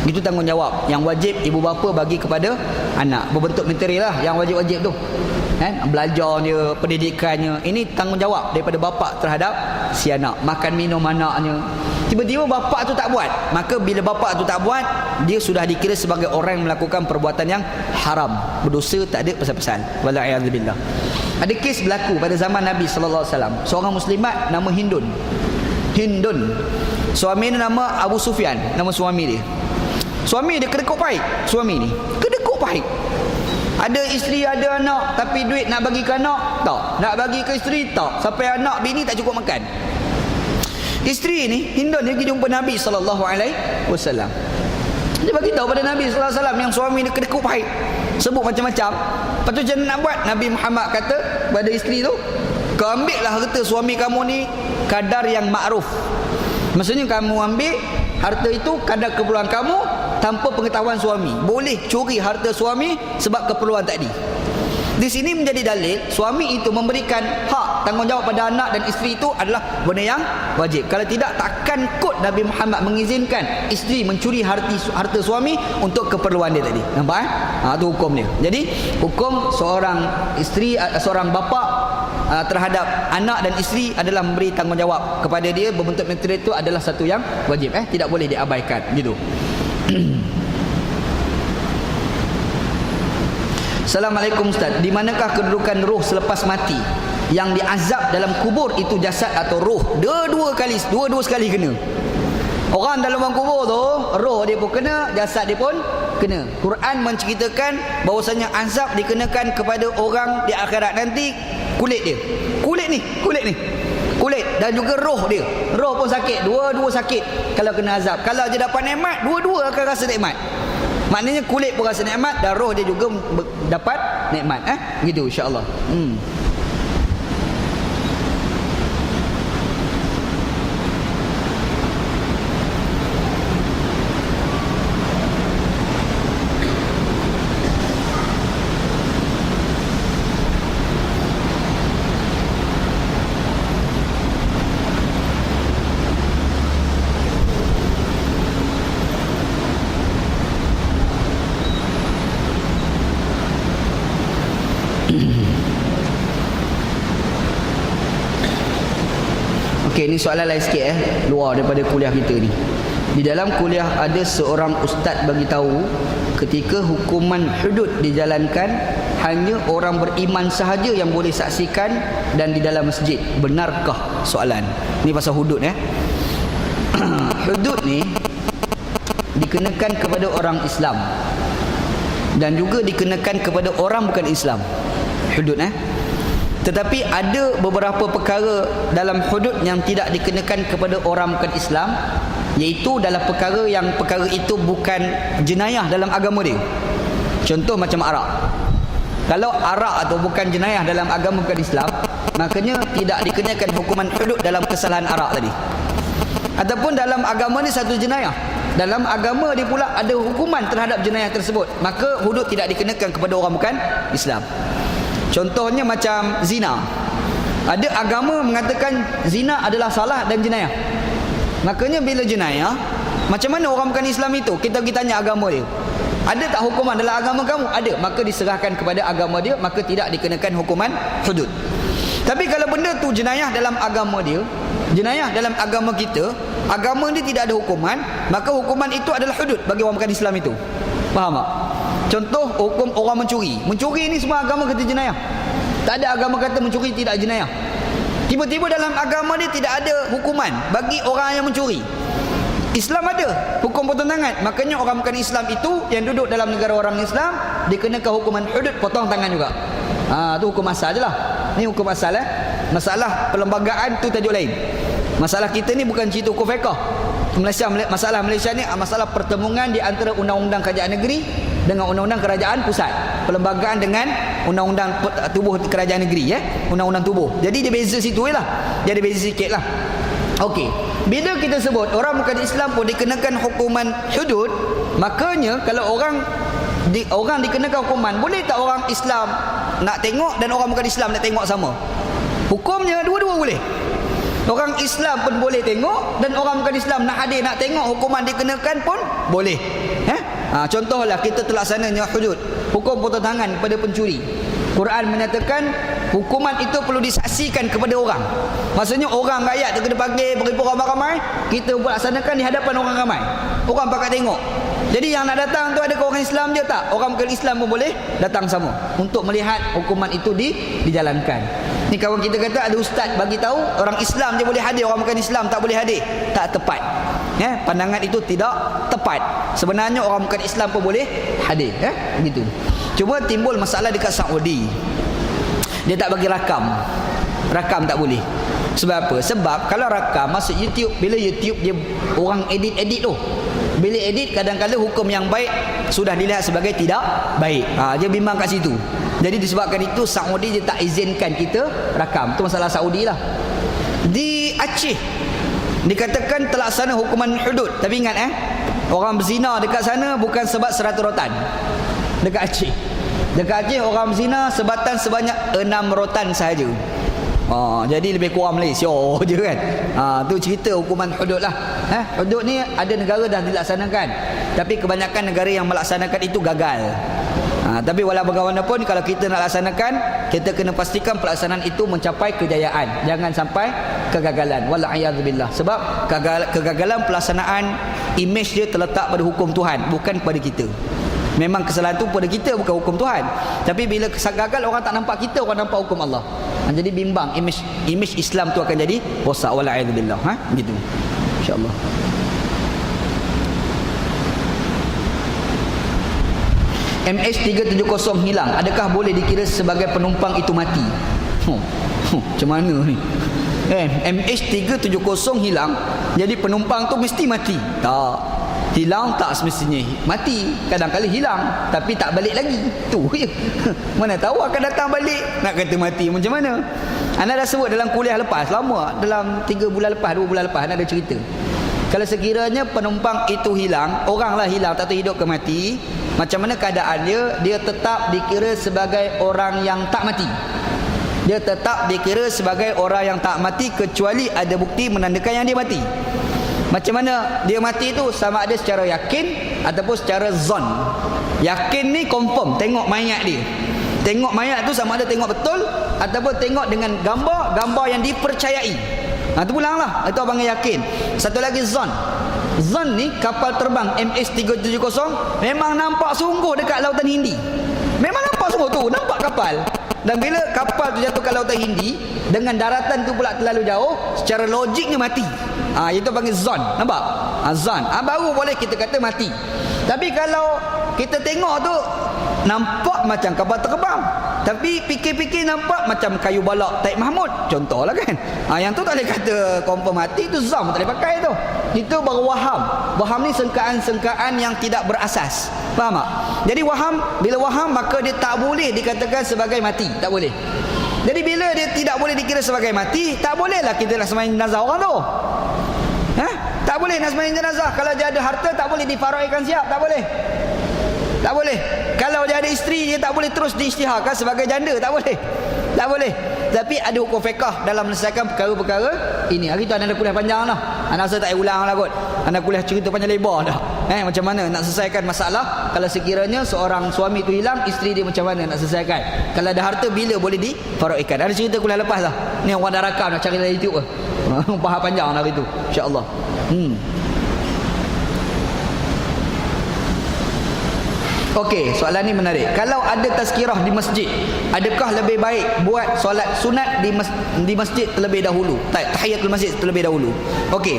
Itu tanggungjawab yang wajib ibu bapa bagi kepada anak. Berbentuk material lah yang wajib-wajib tu. Belajar dia, pendidikannya. Ini tanggungjawab daripada bapa terhadap si anak. Makan minum anaknya. Tiba-tiba bapa tu tak buat. Maka bila bapa tu tak buat, dia sudah dikira sebagai orang yang melakukan perbuatan yang haram. Berdosa, tak ada pasal-pasal. Wala'iyadzubillah. Ada kes berlaku pada zaman Nabi SAW. Seorang muslimat nama Hindun. Suami dia nama Abu Sufyan. Nama suami dia. Suami dia kedekut pahit. Suami ni kedekut pahit. Ada isteri, ada anak, tapi duit nak bagi ke anak tak, nak bagi ke isteri tak, sampai anak bini tak cukup makan. Isteri ni Hindun dia pergi jumpa Nabi SAW. Dia bagi tahu pada Nabi SAW yang suami dia kedekut pahit, sebut macam-macam. Lepas tu macam nak buat? Nabi Muhammad kata pada isteri tu, kau ambil lah harta suami kamu ni kadar yang makruf. Maksudnya kamu ambil harta itu kadar keperluan kamu tanpa pengetahuan suami. Boleh curi harta suami sebab keperluan tadi. Di sini menjadi dalil suami itu memberikan hak tanggungjawab pada anak dan isteri itu adalah benda yang wajib. Kalau tidak, takkan kod Nabi Muhammad mengizinkan isteri mencuri harta suami untuk keperluan dia tadi. Nampak itu hukum dia. Jadi hukum seorang isteri, seorang bapa terhadap anak dan isteri adalah memberi tanggungjawab kepada dia. Berbentuk material itu adalah satu yang wajib, tidak boleh diabaikan gitu. Assalamualaikum Ustaz, di manakah kedudukan roh selepas mati? Yang diazab dalam kubur itu jasad atau roh? Dua-dua sekali kena. Orang dalam kubur tu, roh dia pun kena, jasad dia pun kena. Quran menceritakan bahawasanya azab dikenakan kepada orang di akhirat nanti kulit dia. Kulit ni. Kulit dan juga roh dia. Roh pun sakit, dua-dua sakit kalau kena azab. Kalau dia dapat nikmat, dua-dua akan rasa nikmat. Maknanya kulit pun rasa nikmat dan roh dia juga dapat nikmat. Gitu insya-Allah. Okey, ini soalan lain sikit luar daripada kuliah kita ni. Di dalam kuliah ada seorang ustaz bagi tahu ketika hukuman hudud dijalankan hanya orang beriman sahaja yang boleh saksikan dan di dalam masjid. Benarkah? Soalan. Ni pasal hudud Hudud ni dikenakan kepada orang Islam dan juga dikenakan kepada orang bukan Islam. Hudud Tetapi ada beberapa perkara dalam hudud yang tidak dikenakan kepada orang bukan Islam, iaitu dalam perkara itu bukan jenayah dalam agama dia. Contoh macam arak. Kalau arak atau bukan jenayah dalam agama bukan Islam, makanya tidak dikenakan hukuman hudud dalam kesalahan arak tadi. Ataupun dalam agama ni satu jenayah, dalam agama dia pula ada hukuman terhadap jenayah tersebut, maka hudud tidak dikenakan kepada orang bukan Islam. Contohnya macam zina. Ada agama mengatakan zina adalah salah dan jenayah. Makanya bila jenayah, macam mana orang bukan Islam itu? Kita pergi tanya agama dia, ada tak hukuman dalam agama kamu? Ada. Maka diserahkan kepada agama dia, maka tidak dikenakan hukuman hudud. Tapi kalau benda tu jenayah dalam agama dia, jenayah dalam agama kita, agama dia tidak ada hukuman, maka hukuman itu adalah hudud bagi orang bukan Islam itu. Faham tak? Contoh hukum orang mencuri. Mencuri ni semua agama kata jenayah. Tak ada agama kata mencuri tidak jenayah. Tiba-tiba dalam agama dia tidak ada hukuman bagi orang yang mencuri. Islam ada hukum potong tangan. Makanya orang bukan Islam itu yang duduk dalam negara orang Islam dikenakan hukuman hudud, potong tangan juga. Tu hukum asal je lah. Ni hukum asal Masalah perlembagaan tu tajuk lain. Masalah kita ni bukan cerita hukum fiqh. Masalah Malaysia ni masalah pertemuan di antara undang-undang kerajaan negeri dengan undang-undang kerajaan pusat. Perlembagaan dengan undang-undang tubuh kerajaan negeri, undang-undang tubuh. Jadi dia beza situ lah. Dia ada beza sikit lah. Okey, bila kita sebut orang bukan Islam pun dikenakan hukuman hudud, makanya kalau orang dikenakan hukuman, boleh tak orang Islam nak tengok dan orang bukan Islam nak tengok sama? Hukumnya dua-dua boleh. Orang Islam pun boleh tengok, dan orang bukan Islam nak hadir nak tengok hukuman dikenakan pun boleh. Contohlah kita terlaksananya hudud, hukum potong tangan kepada pencuri. Quran menyatakan hukuman itu perlu disaksikan kepada orang. Maksudnya orang rakyat tu kena panggil berimpun ramai-ramai, kita laksanakan di hadapan orang ramai. Orang pakat tengok. Jadi yang nak datang tu adakah orang Islam je tak? Orang bukan Islam pun boleh datang sama untuk melihat hukuman itu dijalankan. Ni kawan kita kata ada ustaz bagi tahu orang Islam je boleh hadir, orang bukan Islam tak boleh hadir. Tak tepat. Pandangan itu tidak tepat. Sebenarnya orang bukan Islam pun boleh hadir. Begitu. Cuma timbul masalah dekat Saudi. Dia tak bagi rakam. Rakam tak boleh. Sebab apa? Sebab kalau rakam masuk YouTube, bila YouTube dia orang edit tu, bila edit kadang-kadang hukum yang baik sudah dilihat sebagai tidak baik. Dia bimbang kat situ. Jadi disebabkan itu Saudi dia tak izinkan kita rakam. Itu masalah Saudi lah. Di Aceh dikatakan terlaksana hukuman hudud. Tapi ingat orang berzina dekat sana bukan sebab 100 rotan. Dekat Aceh. Dekat Aceh orang berzina sebatan sebanyak 6 rotan sahaja. Jadi lebih kurang Malaysia je kan. Tu cerita hukuman hudud lah. Hudud ni ada negara dah dilaksanakan, tapi kebanyakan negara yang melaksanakan itu gagal. Tapi walau bagaimanapun kalau kita nak laksanakan, kita kena pastikan pelaksanaan itu mencapai kejayaan. Jangan sampai kegagalan. Wala'iyadzubillah. Sebab kegagalan pelaksanaan, imej dia terletak pada hukum Tuhan, bukan pada kita. Memang kesalahan tu pada kita, bukan hukum Tuhan. Tapi bila gagal, orang tak nampak kita, orang nampak hukum Allah. Jadi bimbang, imej Islam tu akan jadi rosak. Wala'iyadzubillah. Begitu. InsyaAllah. MH370 hilang, adakah boleh dikira sebagai penumpang itu mati? Macam mana ni? MH370 hilang, jadi penumpang tu mesti mati? Tak. Hilang tak semestinya mati. Kadang-kadang hilang tapi tak balik lagi. Tu je. Mana tahu akan datang balik. Nak kata mati macam mana? Anda dah sebut dalam kuliah lepas, lama, dalam 3 bulan lepas, 2 bulan lepas, anda ada cerita. Kalau sekiranya penumpang itu hilang, oranglah hilang, tak tahu hidup ke mati, macam mana keadaan dia? Dia tetap dikira sebagai orang yang tak mati. Dia tetap dikira sebagai orang yang tak mati, kecuali ada bukti menandakan yang dia mati. Macam mana dia mati tu? Sama ada secara yakin ataupun secara zon. Yakin ni confirm, tengok mayat dia. Tengok mayat tu sama ada tengok betul ataupun tengok dengan gambar yang dipercayai. Itu pulang lah. Itu abang yakin. Satu lagi zon. Zon ni kapal terbang MH370 memang nampak sungguh dekat lautan Hindi. Memang nampak sungguh tu, nampak kapal. Dan bila kapal tu jatuh ke lautan Hindi dengan daratan tu pula terlalu jauh, secara logiknya mati. Itu panggil zon. Nampak? Zon. Baru boleh kita kata mati. Tapi kalau kita tengok tu nampak macam kapal terbang, tapi fikir-fikir nampak macam kayu balak Taib Mahmud, contohlah kan. Yang tu tak boleh kata confirm mati, tu zon, tak boleh pakai tu. Itu baru waham. Waham ni sangkaan-sangkaan yang tidak berasas. Faham tak? Jadi waham, bila waham maka dia tak boleh dikatakan sebagai mati, tak boleh. Jadi bila dia tidak boleh dikira sebagai mati, tak bolehlah kita nak sembahyang jenazah orang tu. Tak boleh nak sembahyang jenazah. Kalau dia ada harta, tak boleh difaraikan siap, tak boleh. Tak boleh. Kalau dia ada isteri, dia tak boleh terus diisytiharkan sebagai janda, tak boleh. Tak boleh. Tapi ada hukum fiqh dalam menyelesaikan perkara-perkara ini. Hari tu anda ada kuliah panjang dah. Anda rasa tak payah ulang lah kot. Anda kuliah cerita panjang lebar dah. Macam mana nak selesaikan masalah kalau sekiranya seorang suami tu hilang, isteri dia macam mana nak selesaikan. Kalau ada harta, bila boleh difaraikan. Ada cerita kuliah lepas lah. Ni orang dah rakam, nak cari dalam YouTube ke. Faham panjang dah hari tu. InsyaAllah. Okey, soalan ni menarik. Kalau ada tazkirah di masjid, adakah lebih baik buat solat sunat di masjid terlebih dahulu? Tahiyatul masjid terlebih dahulu. Okey.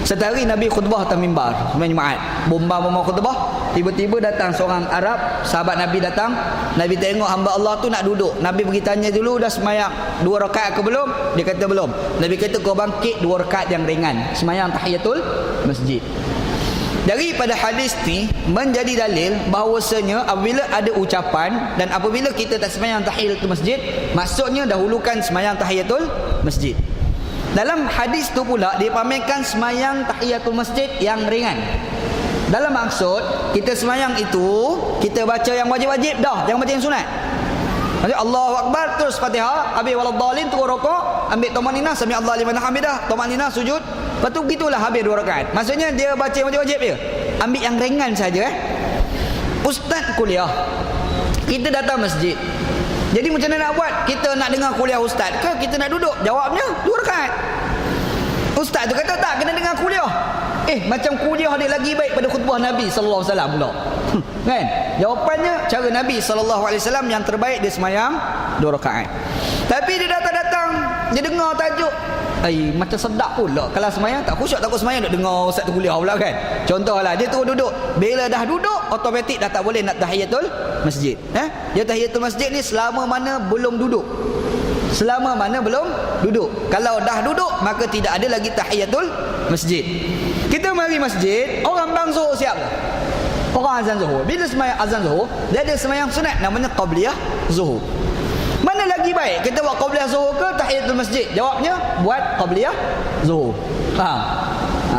Satu hari Nabi khutbah atas mimbar, sembahyang Jumaat. Bombang khutbah, tiba-tiba datang seorang Arab, sahabat Nabi datang. Nabi tengok hamba Allah tu nak duduk. Nabi pergi tanya dulu, dah sembahyang 2 rakaat ke belum? Dia kata belum. Nabi kata kau bangkit 2 rakaat yang ringan, sembahyang tahiyatul masjid. Daripada hadis ni menjadi dalil bahawasanya apabila ada ucapan dan apabila kita tak sembahyang tahiyatul masjid, maksudnya dahulukan sembahyang tahiyatul masjid. Dalam hadis tu pula dipamerkan sembahyang tahiyatul masjid yang ringan. Dalam maksud kita sembahyang itu kita baca yang wajib-wajib dah, jangan baca yang sunat. Maksud Allahu Akbar terus Fatihah, habis waladhdallin turun rukuk, ambil tumaninah sami Allahu liman hamidah, tumaninah sujud. Lepas tu gitulah habis 2 rakaat. Maksudnya dia baca wajib-wajib je. Ambil yang ringan saja Ustaz kuliah. Kita datang masjid. Jadi macam mana nak buat? Kita nak dengar kuliah ustaz ke kita nak duduk? Jawabnya 2 rakaat. Ustaz tu kata tak kena dengar kuliah. Macam kuliah dia lagi baik pada khutbah Nabi sallallahu alaihi wasallam pula. Kan? Jawapannya cara Nabi sallallahu alaihi wasallam yang terbaik dia semayang 2 rakaat. Tapi dia datang-datang, dia dengar tajuk. Macam sedap pula. Kalau semayang tak khusyuk, takut semayang nak dengar ustaz tu kuliah pula kan. Contohlah dia turun duduk. Bila dah duduk, automatik dah tak boleh nak tahiyatul masjid. Dia tahiyatul masjid ni selama mana belum duduk. Selama mana belum duduk. Kalau dah duduk, maka tidak ada lagi tahiyatul masjid. Kita mari masjid, orang bang zuhur siap dah. Orang azan zuhur. Bila semayang azan zuhur, dia ada semayang sunat namanya qabliyah zuhur. Mana lagi baik? Kita buat qabliyah zuhur ke tahiyatul masjid? Jawabnya buat qabliyah zuhur.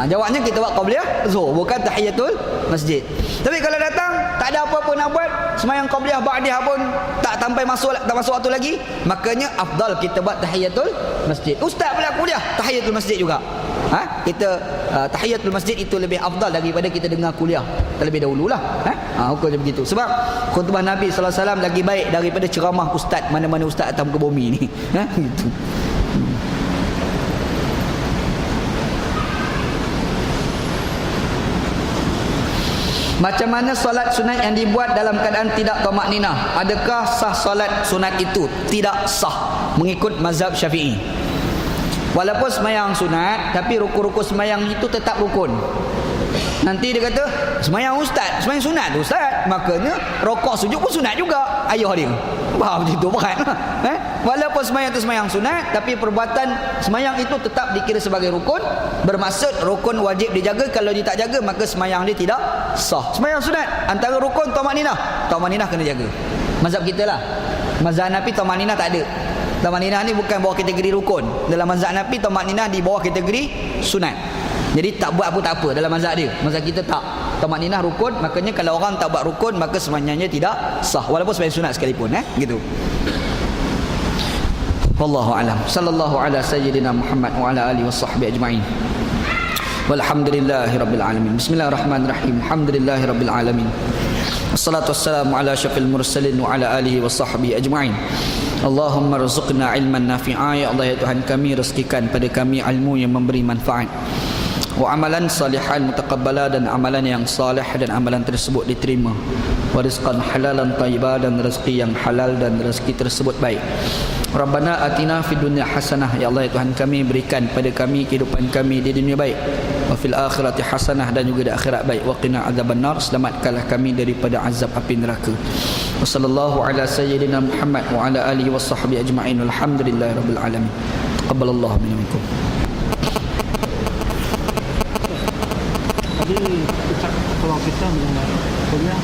Jawabnya kita buat qabliyah zuhur, bukan tahiyatul masjid. Tapi kalau datang tak ada apa-apa nak buat, semayang qabliyah ba'diyah pun tak sampai tak masuk waktu lagi, makanya afdal kita buat tahiyatul masjid. Ustaz pula kuliah tahiyatul masjid juga. Kita tahiyatul masjid itu lebih afdal daripada kita dengar kuliah terlebih dahululah. Hukumnya begitu. Sebab khutbah Nabi sallallahu alaihi wasallam lagi baik daripada ceramah ustaz mana-mana ustaz atas muka bumi ni. Gitu. Macam mana solat sunat yang dibuat dalam keadaan tidak tamakninah? Adakah sah solat sunat itu? Tidak sah mengikut mazhab Syafi'i. Walaupun semayang sunat, tapi rukun-rukun semayang itu tetap rukun. Nanti dia kata semayang ustaz, semayang sunat tu ustaz, makanya rokok sujud pun sunat juga. Ayah dia faham macam tu bukan? Walaupun semayang tu semayang sunat, tapi perbuatan semayang itu tetap dikira sebagai rukun. Bermaksud rukun wajib dijaga. Kalau dia tak jaga, maka semayang dia tidak sah. Semayang sunat antara rukun tamakninah. Tamakninah kena jaga. Mazhab kita lah. Mazhab Hanafi tamakninah tak ada. Tamakninah ni bukan bawah kategori rukun. Dalam mazhab Hanafi tamakninah di bawah kategori sunat. Jadi tak buat apa tak apa dalam mazhab dia. Mazhab kita tak. Tamakninah rukun, makanya kalau orang tak buat rukun maka semayangnya tidak sah walaupun semayang sunat sekalipun. Gitu. Wallahu a'lam. Sallallahu ala sayyidina Muhammad wa ala alihi washabbihi ajma'in. Walhamdulillahirabbil alamin. Bismillahirrahmanirrahim. Alhamdulillahirabbil alamin. Wassalatu wassalamu ala asyrafil mursalin wa ala alihi washabbihi ajma'in. Allahumma rzuqna ilman nafi'a. Ya Allah ya Tuhan kami, rezekikan pada kami ilmu yang memberi manfaat. Wa amalan salihan mutaqabbala, dan amalan yang salih dan amalan tersebut diterima. Wa rizqan halalan thayyiban, dan rezeki yang halal dan rezeki tersebut baik. Rabbana atina fid dunya hasanah. Ya Allah ya Tuhan kami, berikan pada kami kehidupan kami di dunia baik. Wa fil akhirati hasanah, dan juga di akhirat baik. Wa qina adzabannar, selamatkanlah kami daripada azab api neraka. Wa sallallahu ala sayyidina Muhammad wa ala alihi washabbihi ajma'in. Walhamdulillahirabbil alamin. Taqabbalallahu minna minkum. Jadi kalau kita mendengar kuliah